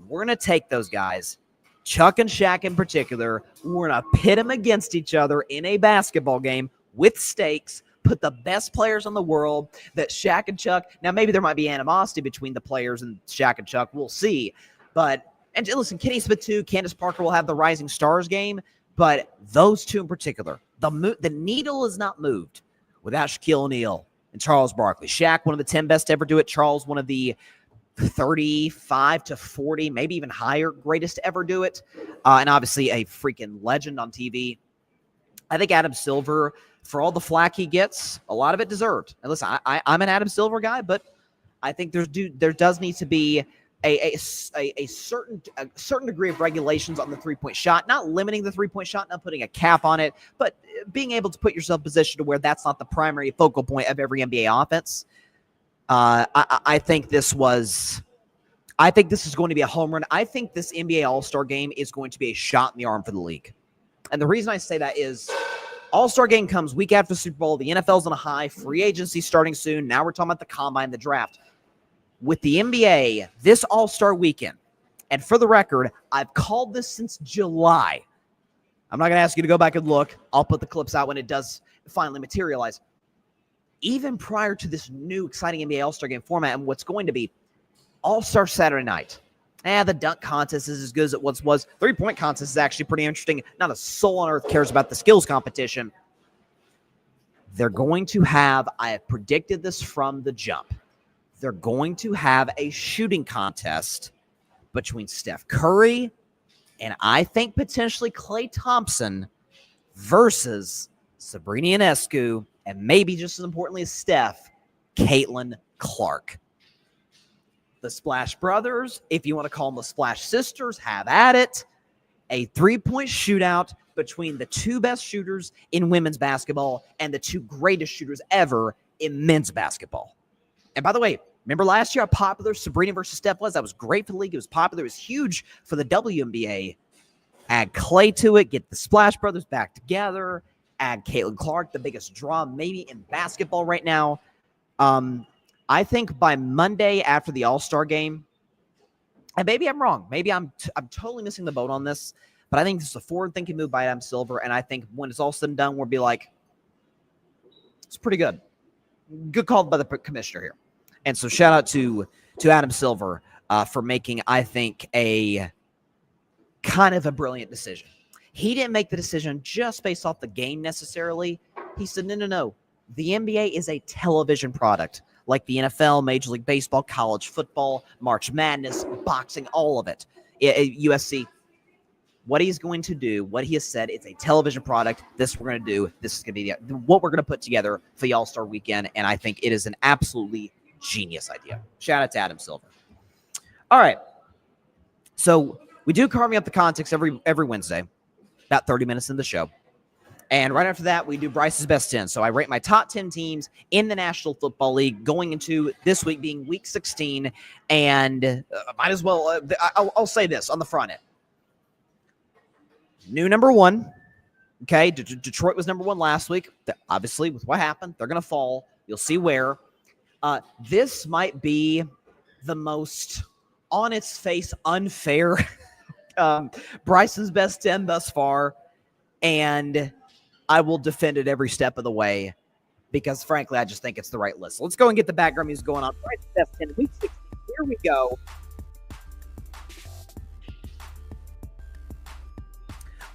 We're going to take those guys, Chuck and Shaq in particular. We're going to pit them against each other in a basketball game with stakes, put the best players in the world that Shaq and Chuck. Now, maybe there might be animosity between the players and Shaq and Chuck. We'll see. And listen, Kenny Smith too, Candace Parker will have the Rising Stars game. But those two in particular, the needle is not moved without Shaquille O'Neal and Charles Barkley. Shaq, one of the 10 best to ever do it. Charles, one of the 35 to 40, maybe even higher greatest to ever do it. And obviously a freaking legend on TV. I think Adam Silver, for all the flack he gets, a lot of it deserved. And listen, I'm an Adam Silver guy, but I think there does need to be a certain degree of regulations on the three-point shot, not limiting the three-point shot, not putting a cap on it, but being able to put yourself in a position to where that's not the primary focal point of every NBA offense. I think this is going to be a home run. I think this NBA All-Star game is going to be a shot in the arm for the league. And the reason I say that is All-Star game comes week after the Super Bowl. The NFL's on a high. Free agency starting soon. Now we're talking about the combine, the draft. With the NBA, this All-Star weekend, and for the record, I've called this since July. I'm not going to ask you to go back and look. I'll put the clips out when it does finally materialize. Even prior to this new exciting NBA All-Star game format and what's going to be All-Star Saturday night. The dunk contest is as good as it once was. Three-point contest is actually pretty interesting. Not a soul on earth cares about the skills competition. They're going to have, I have predicted this from the jump, they're going to have a shooting contest between Steph Curry and I think potentially Klay Thompson versus Sabrina Ionescu, and maybe just as importantly as Steph, Caitlin Clark. The Splash Brothers, if you want to call them the Splash Sisters, have at it. A three-point shootout between the two best shooters in women's basketball and the two greatest shooters ever in men's basketball. And by the way, remember last year how popular Sabrina versus Steph was? That was great for the league. It was popular. It was huge for the WNBA. Add Klay to it. Get the Splash Brothers back together. Add Caitlin Clark, the biggest draw maybe in basketball right now. I think by Monday after the All-Star game, and maybe I'm wrong. Maybe I'm totally missing the boat on this, but I think this is a forward-thinking move by Adam Silver, and I think when it's all said and done, we'll be like, it's pretty good. Good call by the commissioner here. And so shout out to Adam Silver for making, I think, a kind of a brilliant decision. He didn't make the decision just based off the game necessarily. He said, no. The NBA is a television product like the NFL, Major League Baseball, college football, March Madness, boxing, all of it. USC. What he's going to do, what he has said, it's a television product. This we're going to do. This is going to be what we're going to put together for the All-Star weekend, and I think it is an absolutely genius idea. Shout out to Adam Silver. All right. So we do Carving Up the Context every Wednesday, about 30 minutes into the show. And right after that, we do Bryce's Best 10. So I rate my top 10 teams in the National Football League going into this week being Week 16. And might as well, I'll say this on the front end. New number one. Okay, Detroit was number one last week. Obviously, with what happened, they're going to fall. You'll see where. This might be the most on its face unfair Bryson's Best 10 thus far. And I will defend it every step of the way because, frankly, I just think it's the right list. So let's go and get the background music going on. Bryson's Best 10, Week 16. Here we go.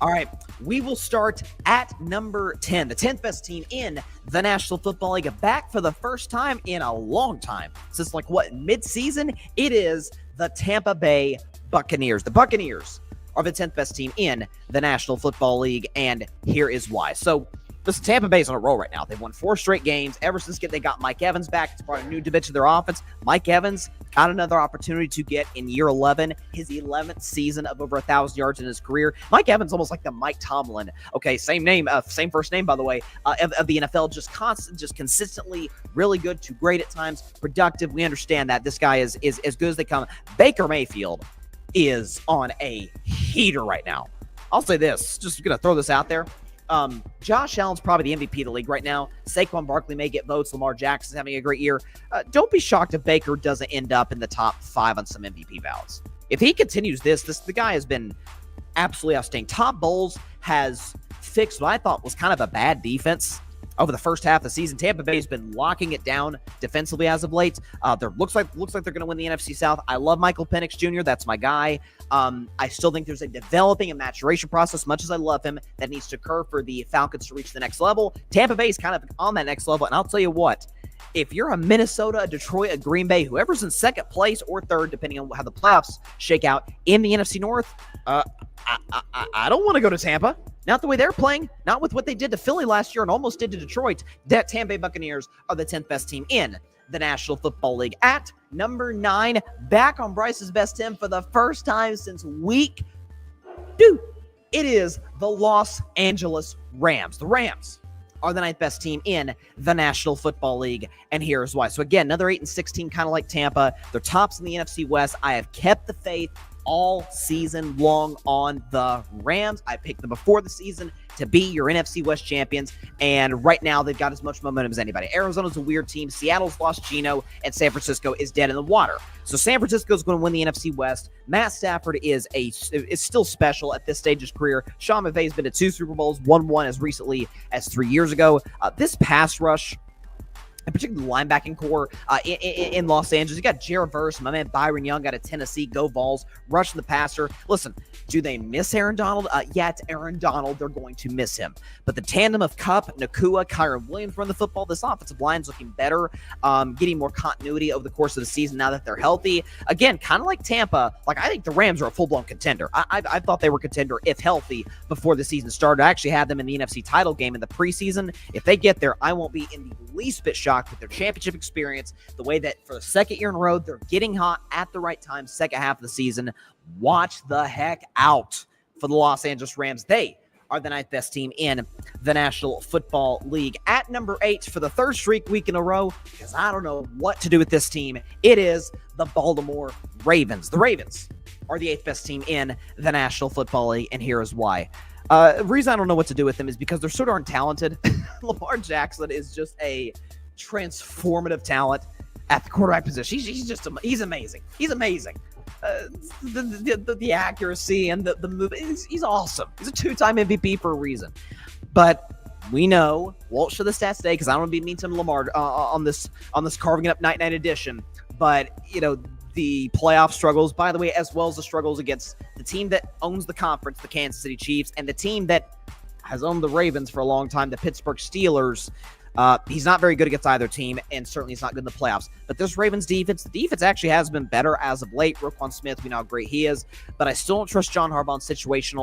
All right, we will start at number 10, the 10th best team in the National Football League. Back for the first time in a long time. Since, mid-season? It is the Tampa Bay Buccaneers. The Buccaneers are the 10th best team in the National Football League, and here is why. So, listen, Tampa Bay's on a roll right now. They've won 4 straight games. Ever since they got Mike Evans back, it's brought a new dimension to their offense. Mike Evans got another opportunity to get in year 11, his 11th season of over 1,000 yards in his career. Mike Evans almost like the Mike Tomlin. Okay, same name, same first name, by the way, of the NFL. Just consistently really good to great at times, productive. We understand that this guy is as good as they come. Baker Mayfield is on a heater right now. I'll say this, just going to throw this out there. Josh Allen's probably the MVP of the league right now. Saquon Barkley may get votes. Lamar Jackson's having a great year. Don't be shocked if Baker doesn't end up in the top 5 on some MVP ballots. If he continues the guy has been absolutely outstanding. Todd Bowles has fixed what I thought was kind of a bad defense over the first half of the season. Tampa Bay's been locking it down defensively as of late. Looks like they're going to win the NFC South. I love Michael Penix Jr. That's my guy. I still think there's a developing and maturation process, much as I love him, that needs to occur for the Falcons to reach the next level. Tampa Bay's kind of on that next level, and I'll tell you what, if you're a Minnesota, a Detroit, a Green Bay, whoever's in second place or third, depending on how the playoffs shake out in the NFC North, I don't want to go to Tampa. Not the way they're playing, not with what they did to Philly last year and almost did to Detroit. That Tampa Bay Buccaneers are the 10th best team in the National Football League. At number 9, back on Bryce's best 10 for the first time since week 2. It is the Los Angeles Rams. The Rams are the 9th best team in the National Football League, and here's why. So again, another 8-6 team, kind of like Tampa. They're tops in the NFC West. I have kept the faith all season long on the Rams. I picked them before the season to be your NFC West champions, and right now they've got as much momentum as anybody. Arizona's a weird team. Seattle's lost Geno, and San Francisco is dead in the water. So San Francisco's going to win the NFC West. Matt Stafford is still special at this stage of his career. Sean McVay's been to 2 Super Bowls, won one as recently as 3 years ago. This pass rush, and particularly the linebacking core in Los Angeles. You got Jared Verse, my man Byron Young out of Tennessee, go Vols, rushing the passer. Listen, do they miss Aaron Donald? Yeah, it's Aaron Donald. They're going to miss him. But the tandem of Kupp, Nakua, Kyron Williams run the football. This offensive line's looking better, getting more continuity over the course of the season now that they're healthy. Again, kind of like Tampa, like I think the Rams are a full-blown contender. I thought they were a contender if healthy before the season started. I actually had them in the NFC title game in the preseason. If they get there, I won't be in the least bit shocked with their championship experience, the way that for the second year in a row, they're getting hot at the right time, second half of the season. Watch the heck out for the Los Angeles Rams. They are the 9th best team in the National Football League. At number 8 for the 3rd straight week in a row, because I don't know what to do with this team, it is the Baltimore Ravens. The Ravens are the 8th best team in the National Football League, and here is why. The reason I don't know what to do with them is because they're so darn talented. Lamar Jackson is just a transformative talent at the quarterback position. He's amazing. He's amazing. The accuracy and the move. He's awesome. He's a 2-time MVP for a reason. But we know, won't show the stats today because I don't want to be mean to Lamar on this carving it up night edition. But you know, the playoff struggles, by the way, as well as the struggles against the team that owns the conference, the Kansas City Chiefs, and the team that has owned the Ravens for a long time, the Pittsburgh Steelers. He's not very good against either team, and certainly he's not good in the playoffs. But this Ravens defense, the defense actually has been better as of late. Roquan Smith, we know how great he is, but I still don't trust John Harbaugh in situation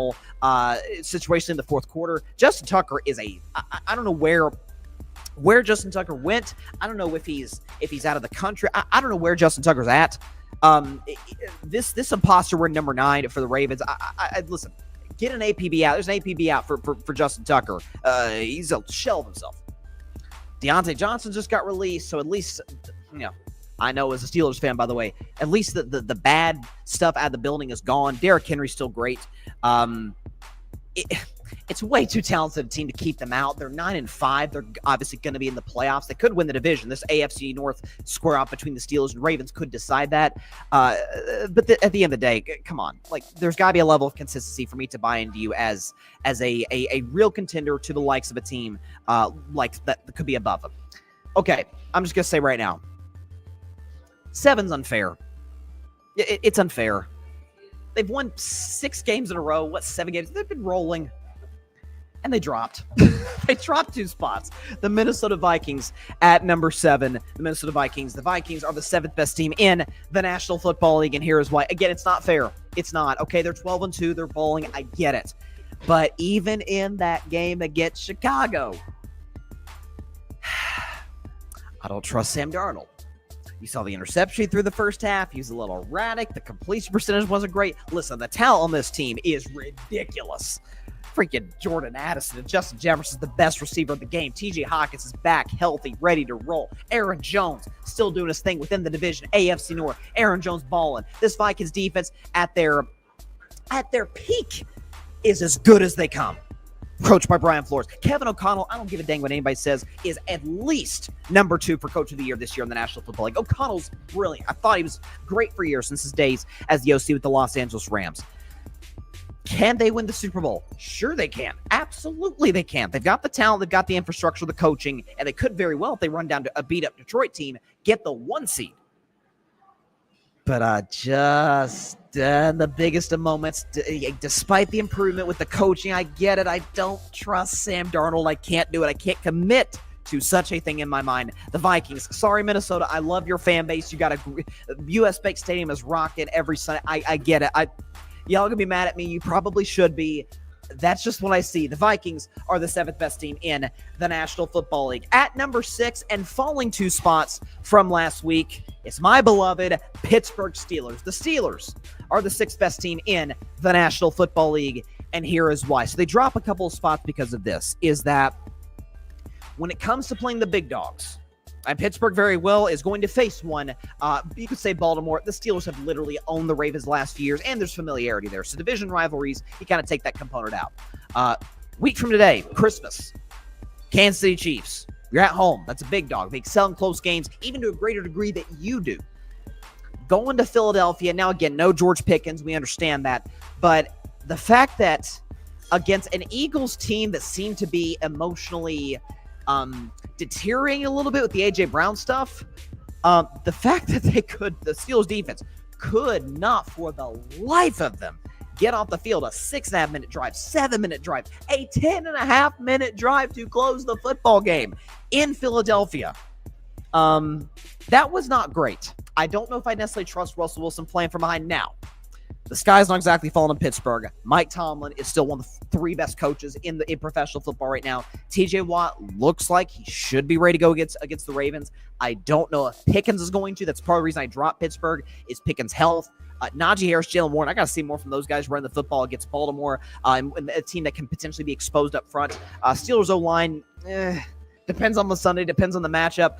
in the fourth quarter. Justin Tucker is I don't know where Justin Tucker went. I don't know if he's out of the country. I don't know where Justin Tucker's at. This imposter word number 9 for the Ravens. Listen, get an APB out. There's an APB out for Justin Tucker. He's a shell of himself. Deontay Johnson just got released, so at least, you know, I know as a Steelers fan, by the way, at least the bad stuff out of the building is gone. Derrick Henry's still great. It's way too talented a team to keep them out. They're 9-5. They're obviously going to be in the playoffs. They could win the division. This AFC North square off between the Steelers and Ravens could decide that. But at the end of the day, come on. Like, there's got to be a level of consistency for me to buy into you as a real contender to the likes of a team like that could be above them. Okay, I'm just going to say right now, 7's unfair. It's unfair. They've won 6 games in a row. 7 games? They've been rolling. And they dropped. They dropped 2 spots. The Minnesota Vikings at number 7. The Minnesota Vikings. The Vikings are the 7th best team in the National Football League, and here is why. Again, it's not fair. It's not. Okay, they're 12-2. They're bowling. I get it. But even in that game against Chicago, I don't trust Sam Darnold. You saw the interception through the first half. He was a little erratic. The completion percentage wasn't great. Listen, the talent on this team is ridiculous. Freaking Jordan Addison and Justin Jefferson's the best receiver of the game. TJ Hawkins is back, healthy, ready to roll. Aaron Jones still doing his thing within the division. AFC North. Aaron Jones balling. This Vikings defense at their peak is as good as they come. Coached by Brian Flores. Kevin O'Connell, I don't give a dang what anybody says, is at least number 2 for Coach of the Year this year in the National Football League. O'Connell's brilliant. I thought he was great for years since his days as the OC with the Los Angeles Rams. Can they win the Super Bowl? Sure they can. Absolutely they can. They've got the talent, they've got the infrastructure, the coaching, and they could very well, if they run down to a beat-up Detroit team, get the 1 seed. But just in the biggest of moments, despite the improvement with the coaching, I get it. I don't trust Sam Darnold. I can't do it. I can't commit to such a thing in my mind. The Vikings. Sorry, Minnesota. I love your fan base. You got a U.S. Bank Stadium is rocking every Sunday. I get it. Y'all gonna be mad at me. You probably should be. That's just what I see. The Vikings are the 7th best team in the National Football League. At number 6 and falling 2 spots from last week, it's my beloved Pittsburgh Steelers. The Steelers are the 6th best team in the National Football League, and here is why. So they drop a couple of spots because of this, is that when it comes to playing the big dogs, and Pittsburgh very well is going to face one. You could say Baltimore. The Steelers have literally owned the Ravens the last few years, and there's familiarity there. So division rivalries, you kind of take that component out. Week from today, Christmas, Kansas City Chiefs. You're at home. That's a big dog. They excel in close games, even to a greater degree that you do. Going to Philadelphia. Now, again, no George Pickens. We understand that. But the fact that against an Eagles team that seemed to be emotionally deteriorating a little bit with the A.J. Brown stuff, the fact that the Steelers defense could not for the life of them get off the field a 6.5-minute drive, 7-minute drive, a 10.5-minute drive to close the football game in Philadelphia. That was not great. I don't know if I necessarily trust Russell Wilson playing from behind now. The sky's not exactly falling in Pittsburgh. Mike Tomlin is still one of the 3 best coaches in professional football right now. TJ Watt looks like he should be ready to go against the Ravens. I don't know if Pickens is going to. That's part of the reason I dropped Pittsburgh is Pickens' health. Najee Harris, Jalen Warren, I got to see more from those guys running the football against Baltimore, and a team that can potentially be exposed up front. Steelers O-line, depends on the Sunday, depends on the matchup.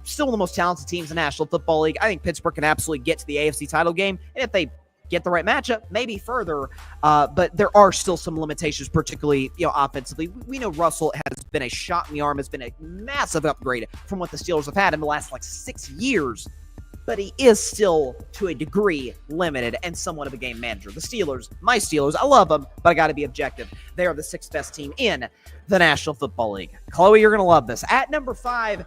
Still one of the most talented teams in the National Football League. I think Pittsburgh can absolutely get to the AFC title game, and if they get the right matchup, maybe further, but there are still some limitations, particularly offensively. We know Russell has been a shot in the arm, has been a massive upgrade from what the Steelers have had in the last 6 years, but he is still, to a degree, limited and somewhat of a game manager. The Steelers, my Steelers, I love them, but I got to be objective. They are the 6th best team in the National Football League. Chloe, you're going to love this. At number 5,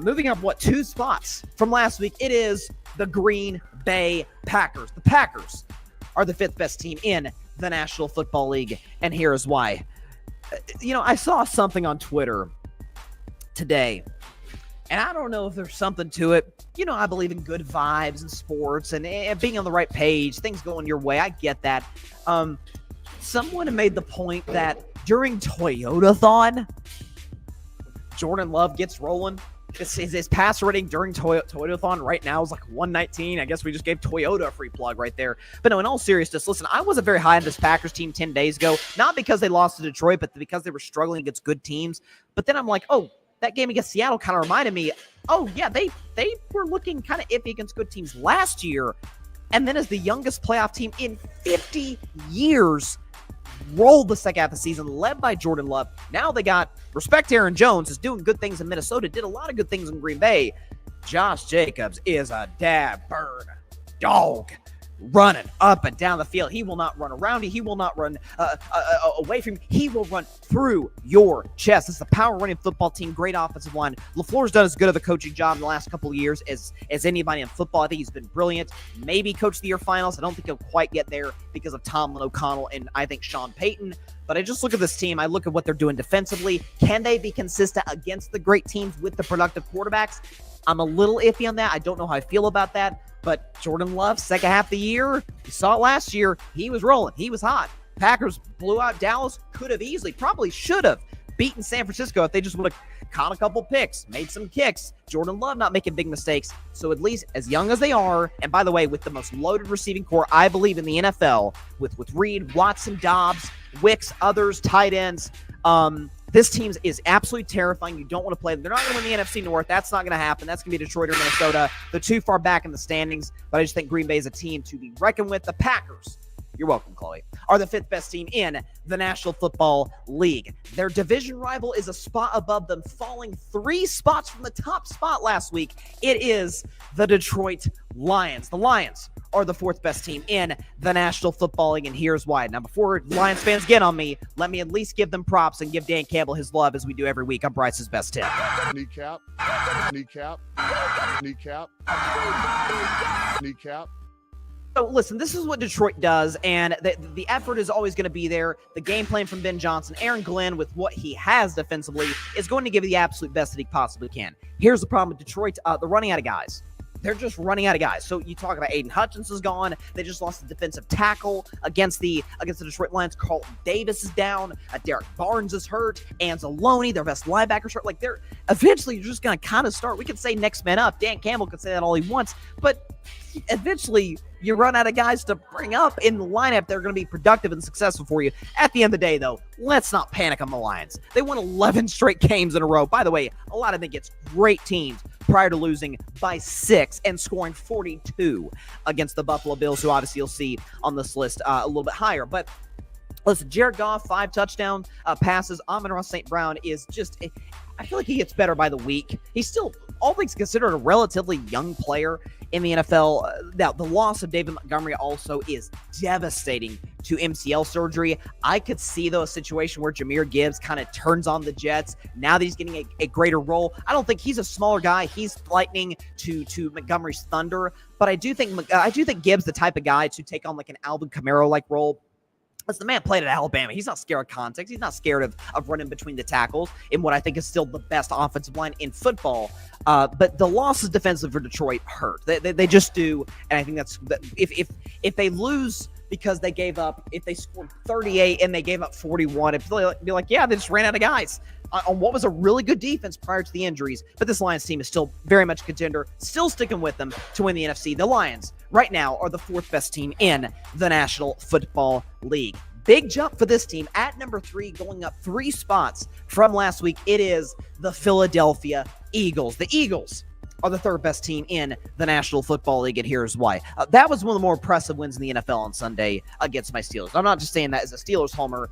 moving up, 2 spots from last week, it is the Green Bay Packers. The Packers are the 5th best team in the National Football League, and here is why. I saw something on Twitter today, and I don't know if there's something to it. I believe in good vibes in sports and being on the right page, things going your way. I get that. Someone made the point that during Toyotathon, Jordan Love gets rolling. His passer rating during Toyotathon right now is 119. I guess we just gave Toyota a free plug right there. But no, in all seriousness, listen, I wasn't very high on this Packers team 10 days ago. Not because they lost to Detroit, but because they were struggling against good teams. But then I'm like, oh, that game against Seattle kind of reminded me, oh, yeah, they were looking kind of iffy against good teams last year. And then as the youngest playoff team in 50 years, rolled the second half of the season, led by Jordan Love. Now they got respect. Aaron Jones is doing good things in Minnesota, did a lot of good things in Green Bay. Josh Jacobs is a dad-burn dog running up and down the field. He will not run around you. He will not run away from you. He will run through your chest. It's the power running football team. Great offensive line. LaFleur's done as good of a coaching job in the last couple of years as anybody in football. I think he's been brilliant. Maybe Coach of the Year finals. I don't think he'll quite get there because of Tomlin, O'Connell, and I think Sean Payton. But I just look at this team. I look at what they're doing defensively. Can they be consistent against the great teams with the productive quarterbacks? I'm a little iffy on that. I don't know how I feel about that. But Jordan Love, second half of the year, you saw it last year, he was rolling. He was hot. Packers blew out Dallas, could have easily, probably should have beaten San Francisco if they just would have caught a couple picks, made some kicks. Jordan Love not making big mistakes. So at least as young as they are, and by the way, with the most loaded receiving core, I believe, in the NFL, with Reed, Watson, Dobbs, Wicks, others, tight ends, this team is absolutely terrifying. You don't want to play them. They're not going to win the NFC North. That's not going to happen. That's going to be Detroit or Minnesota. They're too far back in the standings, but I just think Green Bay is a team to be reckoned with. The Packers, you're welcome, Chloe, are the fifth best team in the National Football League. Their division rival is a spot above them, falling 3 spots from the top spot last week. It is the Detroit Lions. The Lions are the 4th best team in the National Football League, and here's why. Now, before Lions fans get on me, let me at least give them props and give Dan Campbell his love, as we do every week on Bryce's Best Tip. Kneecap. So listen, this is what Detroit does, and the effort is always going to be there. The game plan from Ben Johnson, Aaron Glenn, with what he has defensively, is going to give you the absolute best that he possibly can. Here's the problem with Detroit. They're running out of guys. They're just running out of guys. So you talk about Aiden Hutchinson's gone. They just lost the defensive tackle against the Detroit Lions. Carlton Davis is down. Derek Barnes is hurt. Anzalone, their best linebacker's hurt. Like, they're eventually just going to kind of start. We could say next man up. Dan Campbell could say that all he wants, but eventually you run out of guys to bring up in the lineup. They're going to be productive and successful for you. At the end of the day, though, let's not panic on the Lions. They won 11 straight games in a row. By the way, a lot of them against great teams prior to losing by 6 and scoring 42 against the Buffalo Bills, who obviously you'll see on this list a little bit higher. But listen, Jared Goff, 5 touchdown passes. Amon-Ra St. Brown is just, I feel like he gets better by the week. He's still, all things considered, a relatively young player in the NFL. Now, the loss of David Montgomery also is devastating to MCL surgery. I could see, though, a situation where Jahmyr Gibbs kind of turns on the Jets now that he's getting a greater role. I don't think he's a smaller guy. He's lightning to Montgomery's thunder, but I do think Gibbs the type of guy to take on like an Alvin Kamara-like role. Listen, the man played at Alabama. He's not scared of context. He's not scared of running between the tackles in what I think is still the best offensive line in football. But the losses defensive for Detroit hurt. They just do. And I think that's if they lose because they gave up, if they scored 38 and they gave up 41, it'd be like, yeah, they just ran out of guys on what was a really good defense prior to the injuries. But this Lions team is still very much a contender, still sticking with them to win the NFC. The Lions right now are the 4th best team in the National Football League. Big jump for this team at number 3, going up 3 spots from last week. It is the Philadelphia Eagles. The Eagles are the 3rd best team in the National Football League, and here's why. That was one of the more impressive wins in the NFL on Sunday against my Steelers. I'm not just saying that as a Steelers homer.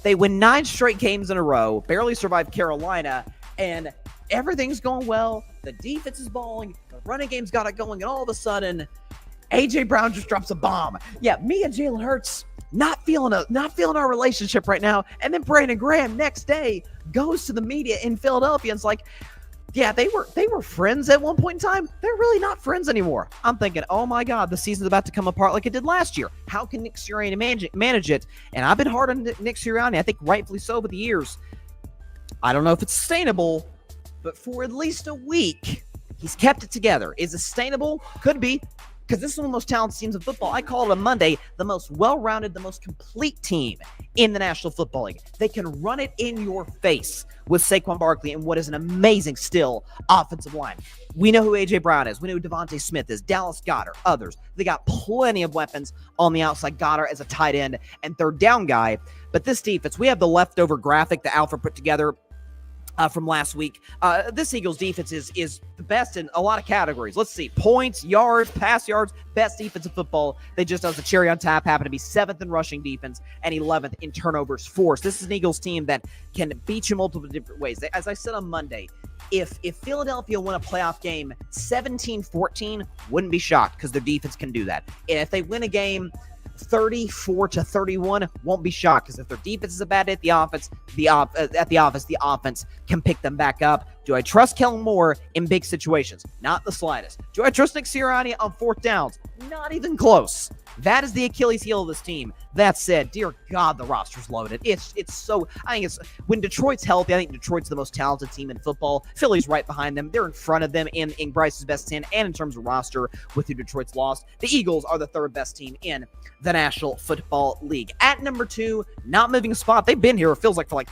They win 9 straight games in a row, barely survived Carolina, and everything's going well. The defense is balling. The running game's got it going, and all of a sudden, A.J. Brown just drops a bomb. Yeah, me and Jalen Hurts not feeling our relationship right now. And then Brandon Graham next day goes to the media in Philadelphia and is like, yeah, they were friends at one point in time. They're really not friends anymore. I'm thinking, oh my God, the season's about to come apart like it did last year. How can Nick Sirianni manage it? And I've been hard on Nick Sirianni, I think rightfully so, over the years. I don't know if it's sustainable, but for at least a week, he's kept it together. Is it sustainable? Could be, because this is one of the most talented teams in football. I call it on Monday the most well-rounded, the most complete team in the National Football League. They can run it in your face with Saquon Barkley and what is an amazing still offensive line. We know who A.J. Brown is. We know who Devontae Smith is, Dallas Goedert, others. They got plenty of weapons on the outside. Goddard as a tight end and third down guy. But this defense, we have the leftover graphic that Alfred put together from last week. This Eagles defense is the best in a lot of categories. Let's see. Points, yards, pass yards, best defense in football. They just, as a cherry on top, happen to be 7th in rushing defense and 11th in turnovers forced. This is an Eagles team that can beat you multiple different ways. As I said on Monday, if Philadelphia win a playoff game 17-14, wouldn't be shocked because their defense can do that. And if they win a game 34-31, won't be shocked because if their defense is a bad day at the offense, the offense can pick them back up. Do I trust Kellen Moore in big situations? Not the slightest. Do I trust Nick Sirianni on 4th downs? Not even close. That is the Achilles heel of this team. That said, dear God, the roster's loaded. It's so, I think it's, when Detroit's healthy, I think Detroit's the most talented team in football. Philly's right behind them. They're in front of them in Bryce's best 10 and in terms of roster with who Detroit's lost. The Eagles are the third best team in the National Football League. At number 2, not moving a spot. They've been here, it feels like, for like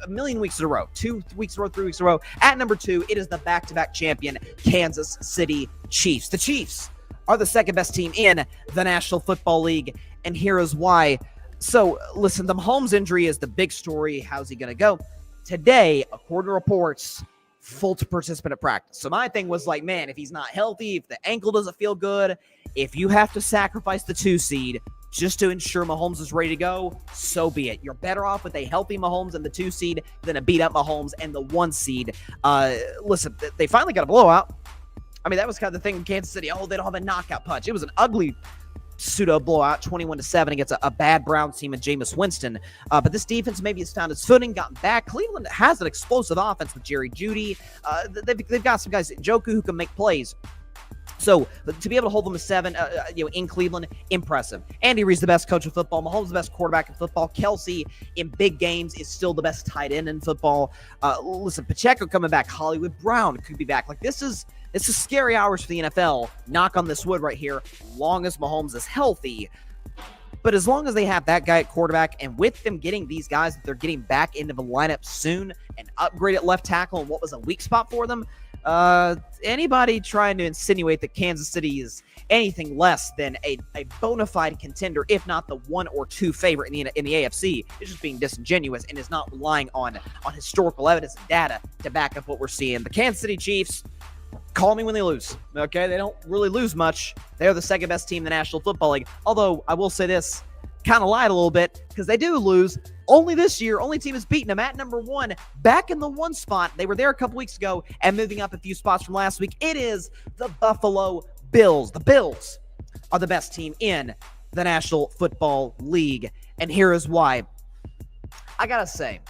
a million weeks in a row. 2 weeks in a row, 3 weeks in a row. At number 2, it is the back-to-back champion, Kansas City Chiefs. The Chiefs are the second best team in the National Football League, and here is why. So, listen, the Mahomes injury is the big story. How's he going to go? Today, according to reports, full participant at practice. So my thing was like, man, if he's not healthy, if the ankle doesn't feel good, if you have to sacrifice the 2 seed just to ensure Mahomes is ready to go, so be it. You're better off with a healthy Mahomes and the 2 seed than a beat-up Mahomes and the 1 seed. Listen, they finally got a blowout. I mean, that was kind of the thing in Kansas City. Oh, they don't have a knockout punch. It was an ugly pseudo blowout, 21-7 against a bad Browns team and Jameis Winston. But this defense maybe has found its footing, gotten back. Cleveland has an explosive offense with Jerry Jeudy. They've got some guys, Njoku, who can make plays. So to be able to hold them to 7, in Cleveland, impressive. Andy Reid's the best coach of football. Mahomes the best quarterback in football. Kelsey in big games is still the best tight end in football. Listen, Pacheco coming back. Hollywood Brown could be back. Like this is scary hours for the NFL. Knock on this wood right here. Long as Mahomes is healthy. But as long as they have that guy at quarterback, and with them getting these guys that they're getting back into the lineup soon and upgrade at left tackle and what was a weak spot for them, anybody trying to insinuate that Kansas City is anything less than a bona fide contender, if not the 1 or 2 favorite in the AFC, is just being disingenuous and is not relying on historical evidence and data to back up what we're seeing. The Kansas City Chiefs, call me when they lose, okay? They don't really lose much. They're the second best team in the National Football League. Although, I will say this, kind of lied a little bit, because they do lose. Only this year, only team has beaten them at number 1, back in the 1 spot. They were there a couple weeks ago and moving up a few spots from last week. It is the Buffalo Bills. The Bills are the best team in the National Football League, and here is why. I gotta say,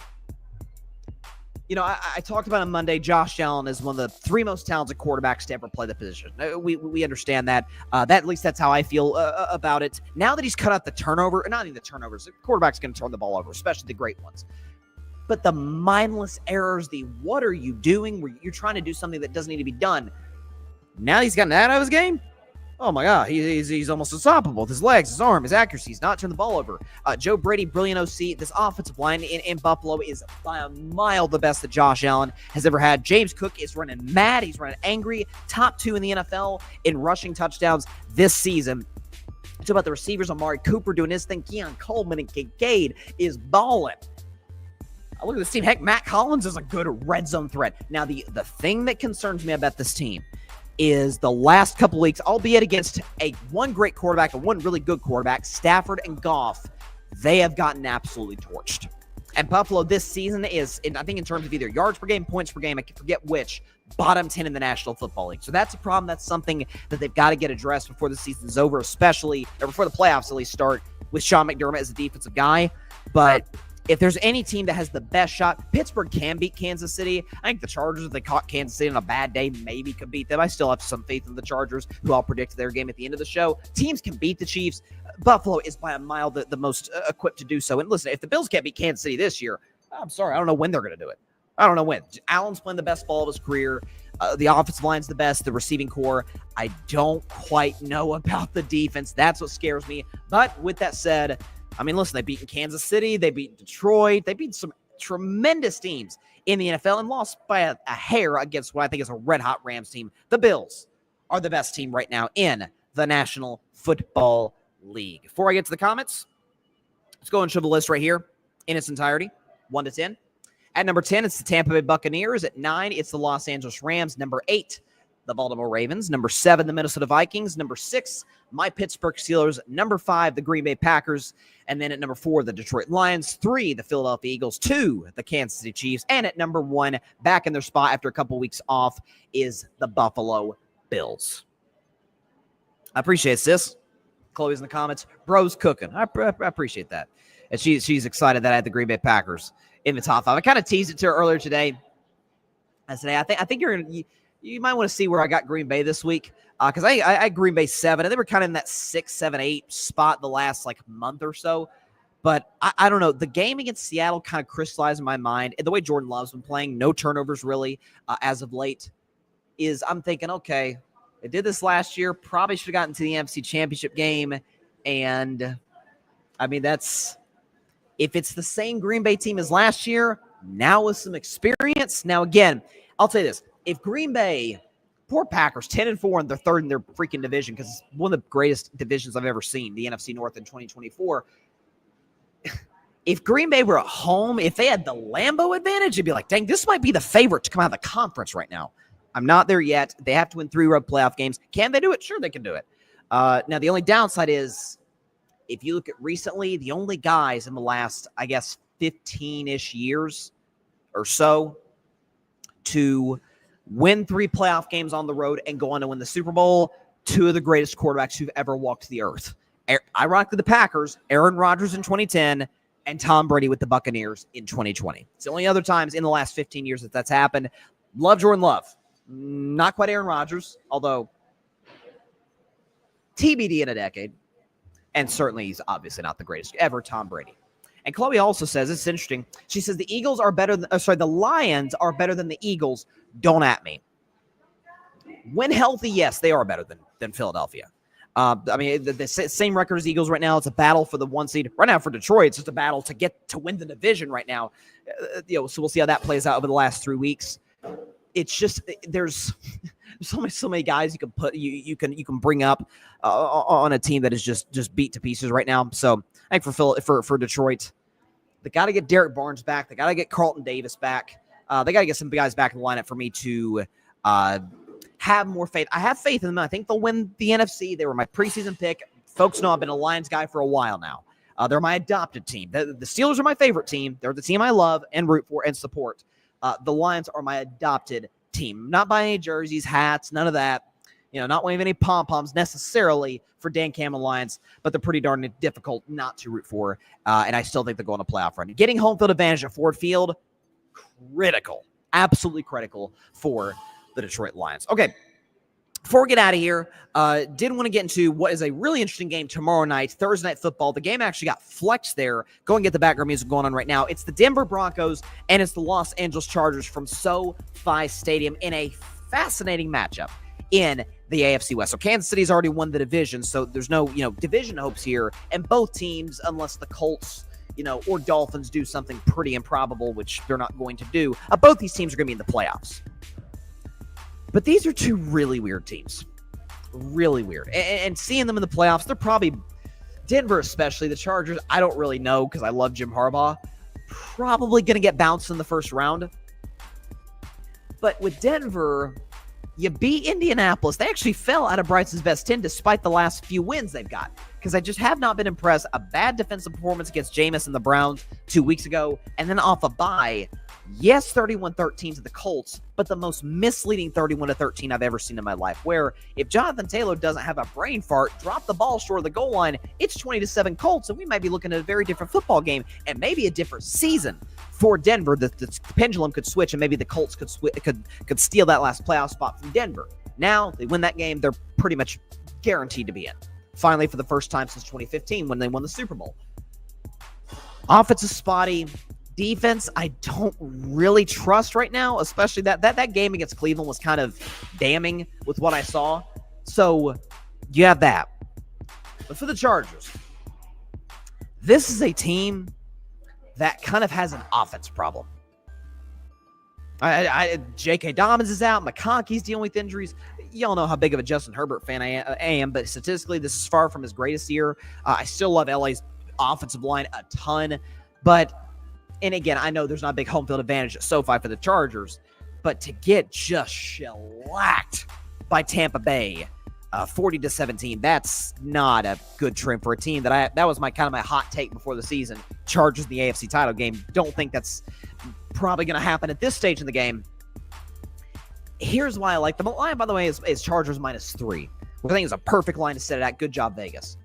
I talked about on Monday, Josh Allen is one of the 3 most talented quarterbacks to ever play the position. We understand that. At least that's how I feel about it. Now that he's cut out the turnover, not even the turnovers, the quarterback's going to turn the ball over, especially the great ones. But the mindless errors, the what are you doing, where you're trying to do something that doesn't need to be done. Now he's gotten that out of his game. Oh my God, he's almost unstoppable with his legs, his arm, his accuracy. He's not turned the ball over. Joe Brady, brilliant OC. This offensive line in Buffalo is by a mile the best that Josh Allen has ever had. James Cook is running mad. He's running angry. Top 2 in the NFL in rushing touchdowns this season. Talk about the receivers, Amari Cooper doing his thing. Keon Coleman and Kincaid is balling. Look at this team. Heck, Matt Collins is a good red zone threat. Now, the thing that concerns me about this team is the last couple weeks, albeit against one great quarterback and one really good quarterback, Stafford and Goff, they have gotten absolutely torched. And Buffalo this season is, I think in terms of either yards per game, points per game, I can forget which, bottom 10 in the National Football League. So that's a problem. That's something that they've got to get addressed before the season's over, especially, or before the playoffs at least start, with Sean McDermott as a defensive guy. But if there's any team that has the best shot, Pittsburgh can beat Kansas City. I think the Chargers, if they caught Kansas City on a bad day, maybe could beat them. I still have some faith in the Chargers, who I'll predict their game at the end of the show. Teams can beat the Chiefs. Buffalo is by a mile the most equipped to do so. And listen, if the Bills can't beat Kansas City this year, I'm sorry, I don't know when they're going to do it. I don't know when. Allen's playing the best ball of his career. The offensive line's the best. The receiving core, I don't quite know about the defense. That's what scares me. But with that said, I mean, listen, they beat Kansas City. They beat Detroit. They beat some tremendous teams in the NFL and lost by a hair against what I think is a red-hot Rams team. The Bills are the best team right now in the National Football League. Before I get to the comments, let's go and show the list right here in its entirety, 1 to 10. At number 10, it's the Tampa Bay Buccaneers. At 9, it's the Los Angeles Rams. Number 8, the Baltimore Ravens. Number 7, the Minnesota Vikings. Number 6, my Pittsburgh Steelers. Number 5, the Green Bay Packers. And then at number 4, the Detroit Lions. 3, the Philadelphia Eagles. 2, the Kansas City Chiefs. And at number 1, back in their spot after a couple weeks off, is the Buffalo Bills. I appreciate it, sis. Chloe's in the comments. Bro's cooking. I appreciate that. And she's excited that I had the Green Bay Packers in the top 5. I kind of teased it to her earlier today. I said, hey, I think you're going to you might want to see where I got Green Bay this week. Because I Green Bay 7, and they were kind of in that 6, 7, 8 spot the last month or so. But I don't know. The game against Seattle kind of crystallized in my mind. And the way Jordan Love's been playing, no turnovers really as of late, is I'm thinking, okay, they did this last year. Probably should have gotten to the NFC Championship game. And, I mean, if it's the same Green Bay team as last year, now with some experience. Now, again, I'll tell you this. If Green Bay, poor Packers, 10-4, and they're third in their freaking division because it's one of the greatest divisions I've ever seen, the NFC North in 2024. If Green Bay were at home, if they had the Lambeau advantage, you'd be like, dang, this might be the favorite to come out of the conference right now. I'm not there yet. They have to win 3 road playoff games. Can they do it? Sure, they can do it. Now, the only downside is, if you look at recently, the only guys in the last, I guess, 15-ish years or so to win 3 playoff games on the road and go on to win the Super Bowl, 2 of the greatest quarterbacks who've ever walked the earth. Ironically, the Packers, Aaron Rodgers in 2010, and Tom Brady with the Buccaneers in 2020. It's the only other times in the last 15 years that that's happened. Love Jordan Love. Not quite Aaron Rodgers, although TBD in a decade. And certainly he's obviously not the greatest ever, Tom Brady. And Chloe also says, it's interesting, she says the the Lions are better than the Eagles. Don't at me. When healthy, yes, they are better than Philadelphia. I mean, the same record as Eagles right now. It's a battle for the 1 seed. Right now for Detroit, it's just a battle to win the division right now. So we'll see how that plays out over the last 3 weeks. It's just there's so many guys you can put you can bring up on a team that is just beat to pieces right now. So I think for Detroit, they got to get Derek Barnes back. They got to get Carlton Davis back. They got to get some guys back in the lineup for me to have more faith. I have faith in them. I think they'll win the NFC. They were my preseason pick. Folks know I've been a Lions guy for a while now. They're my adopted team. The Steelers are my favorite team. They're the team I love and root for and support. The Lions are my adopted team. Not buying any jerseys, hats, none of that. Not waving any pom-poms necessarily for Dan Cameron Lions, but they're pretty darn difficult not to root for. And I still think they're going to playoff run. Getting home field advantage at Ford Field, critical. Absolutely critical for the Detroit Lions. Okay, before we get out of here, did want to get into what is a really interesting game tomorrow night, Thursday Night Football. The game actually got flexed there. Go and get the background music going on right now. It's the Denver Broncos and it's the Los Angeles Chargers from SoFi Stadium in a fascinating matchup in the AFC West. So Kansas City's already won the division, so there's no, division hopes here. And both teams, unless the Colts, or Dolphins do something pretty improbable, which they're not going to do, both these teams are going to be in the playoffs. But these are 2 really weird teams. Really weird. And seeing them in the playoffs, they're probably, Denver especially, the Chargers, I don't really know because I love Jim Harbaugh, probably going to get bounced in the first round. But with Denver, you beat Indianapolis. They actually fell out of Bryson's best 10 despite the last few wins they've got. Because I just have not been impressed. A bad defensive performance against Jameis and the Browns 2 weeks ago. And then off a bye, yes, 31-13 to the Colts, but the most misleading 31-13 I've ever seen in my life, where if Jonathan Taylor doesn't have a brain fart, drop the ball short of the goal line, it's 20-7 Colts, and we might be looking at a very different football game and maybe a different season for Denver. The pendulum could switch, and maybe the Colts could steal that last playoff spot from Denver. Now, they win that game, they're pretty much guaranteed to be in. Finally, for the first time since 2015 when they won the Super Bowl. Offense is spotty. Defense, I don't really trust right now, especially that game against Cleveland was kind of damning with what I saw. So you have that. But for the Chargers, this is a team that kind of has an offense problem. J.K. Dobbins is out. McConkey's dealing with injuries. Y'all know how big of a Justin Herbert fan I am, but statistically, this is far from his greatest year. I still love LA's offensive line a ton, and again, I know there's not a big home field advantage at SoFi for the Chargers, but to get just shellacked by Tampa Bay, 40-17, that's not a good trim for a team that was my hot take before the season. Chargers in the AFC title game. Don't think that's probably going to happen at this stage in the game. Here's why I like them. The line, by the way, is Chargers -3. Which I think is a perfect line to set it at. Good job, Vegas.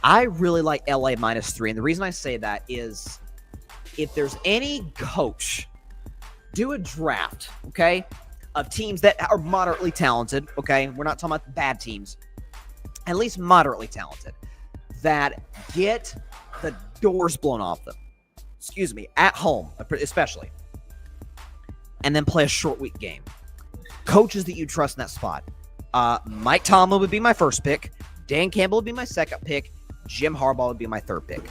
I really like LA -3, and the reason I say that is if there's any coach, do a draft, okay? of teams that are moderately talented, okay? We're not talking about bad teams. At least moderately talented, that get the doors blown off them. Excuse me, at home, especially. And then play a short week game. Coaches that you trust in that spot. Mike Tomlin would be my first pick. Dan Campbell would be my second pick. Jim Harbaugh would be my third pick.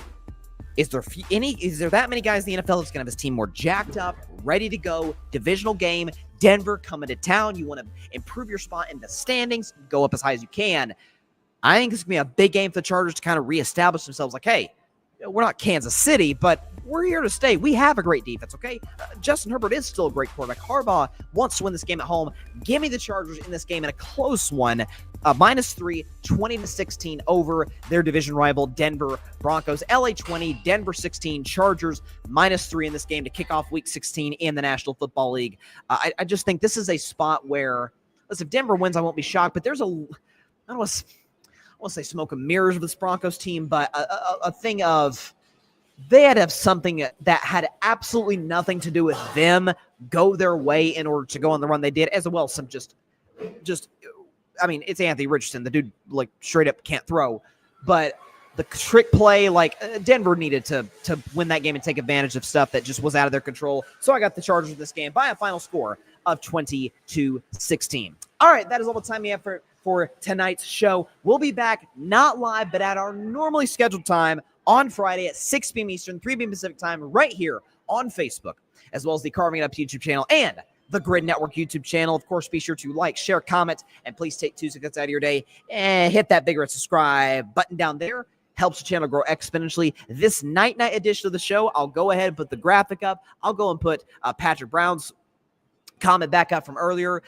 Is there that many guys in the NFL that's going to have his team more jacked up, ready to go, divisional game, Denver coming to town, you want to improve your spot in the standings, go up as high as you can. I think it's going to be a big game for the Chargers to kind of reestablish themselves like, hey, we're not Kansas City, but we're here to stay. We have a great defense, okay? Justin Herbert is still a great quarterback. Harbaugh wants to win this game at home. Give me the Chargers in this game in a close one. -3, 20-16 over their division rival, Denver Broncos. LA 20, Denver 16, Chargers -3 in this game to kick off Week 16 in the National Football League. I just think this is a spot where, listen, if Denver wins, I won't be shocked, but there's I don't want to say smoke and mirrors with this Broncos team, but a thing of they had to have something that had absolutely nothing to do with them go their way in order to go on the run they did, as well as some just I mean, it's Anthony Richardson. The dude, like, straight up can't throw. But the trick play, like, Denver needed to win that game and take advantage of stuff that just was out of their control. So I got the Chargers in this game by a final score of 20-16. All right, that is all the time we have for tonight's show. We'll be back, not live, but at our normally scheduled time on Friday at 6 p.m. Eastern, 3 p.m. Pacific time, right here on Facebook, as well as the Carving It Up YouTube channel and the Grid Network YouTube channel. Of course, be sure to like, share, comment, and please take 2 seconds out of your day and hit that big red subscribe button down there. Helps the channel grow exponentially. This night edition of the show, I'll go ahead and put the graphic up. I'll go and put Patrick Brown's comment back up from earlier.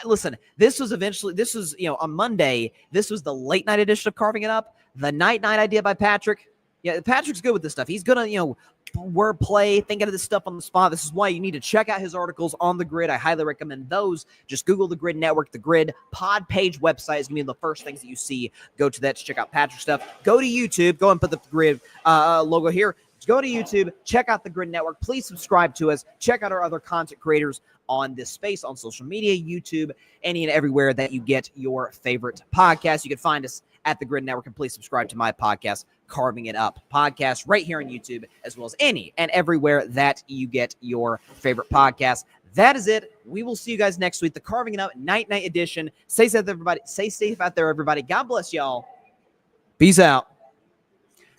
Listen, this was on Monday, this was the late night edition of Carving It Up. The night idea by Patrick. Yeah, Patrick's good with this stuff. He's going to, wordplay, thinking of this stuff on the spot. This is why you need to check out his articles on The Grid. I highly recommend those. Just Google The Grid Network. The Grid pod page website is going to be the first things that you see. Go to that to check out Patrick's stuff. Go to YouTube. Go and put the Grid logo here. Go to YouTube. Check out The Grid Network. Please subscribe to us. Check out our other content creators on this space, on social media, YouTube, any and everywhere that you get your favorite podcast. You can find us at The Grid Network, and please subscribe to my podcast, Carving It Up podcast, right here on YouTube, as well as any and everywhere that you get your favorite podcast. That is it. We will see you guys next week. The Carving It Up night edition. Stay safe, everybody. Stay safe out there, everybody. God bless y'all. Peace out.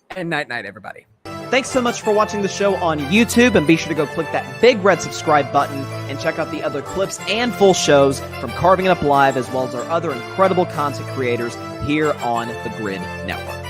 And night, everybody. Thanks so much for watching the show on YouTube, and be sure to go click that big red subscribe button and check out the other clips and full shows from Carving It Up Live, as well as our other incredible content creators here on the Grid Network.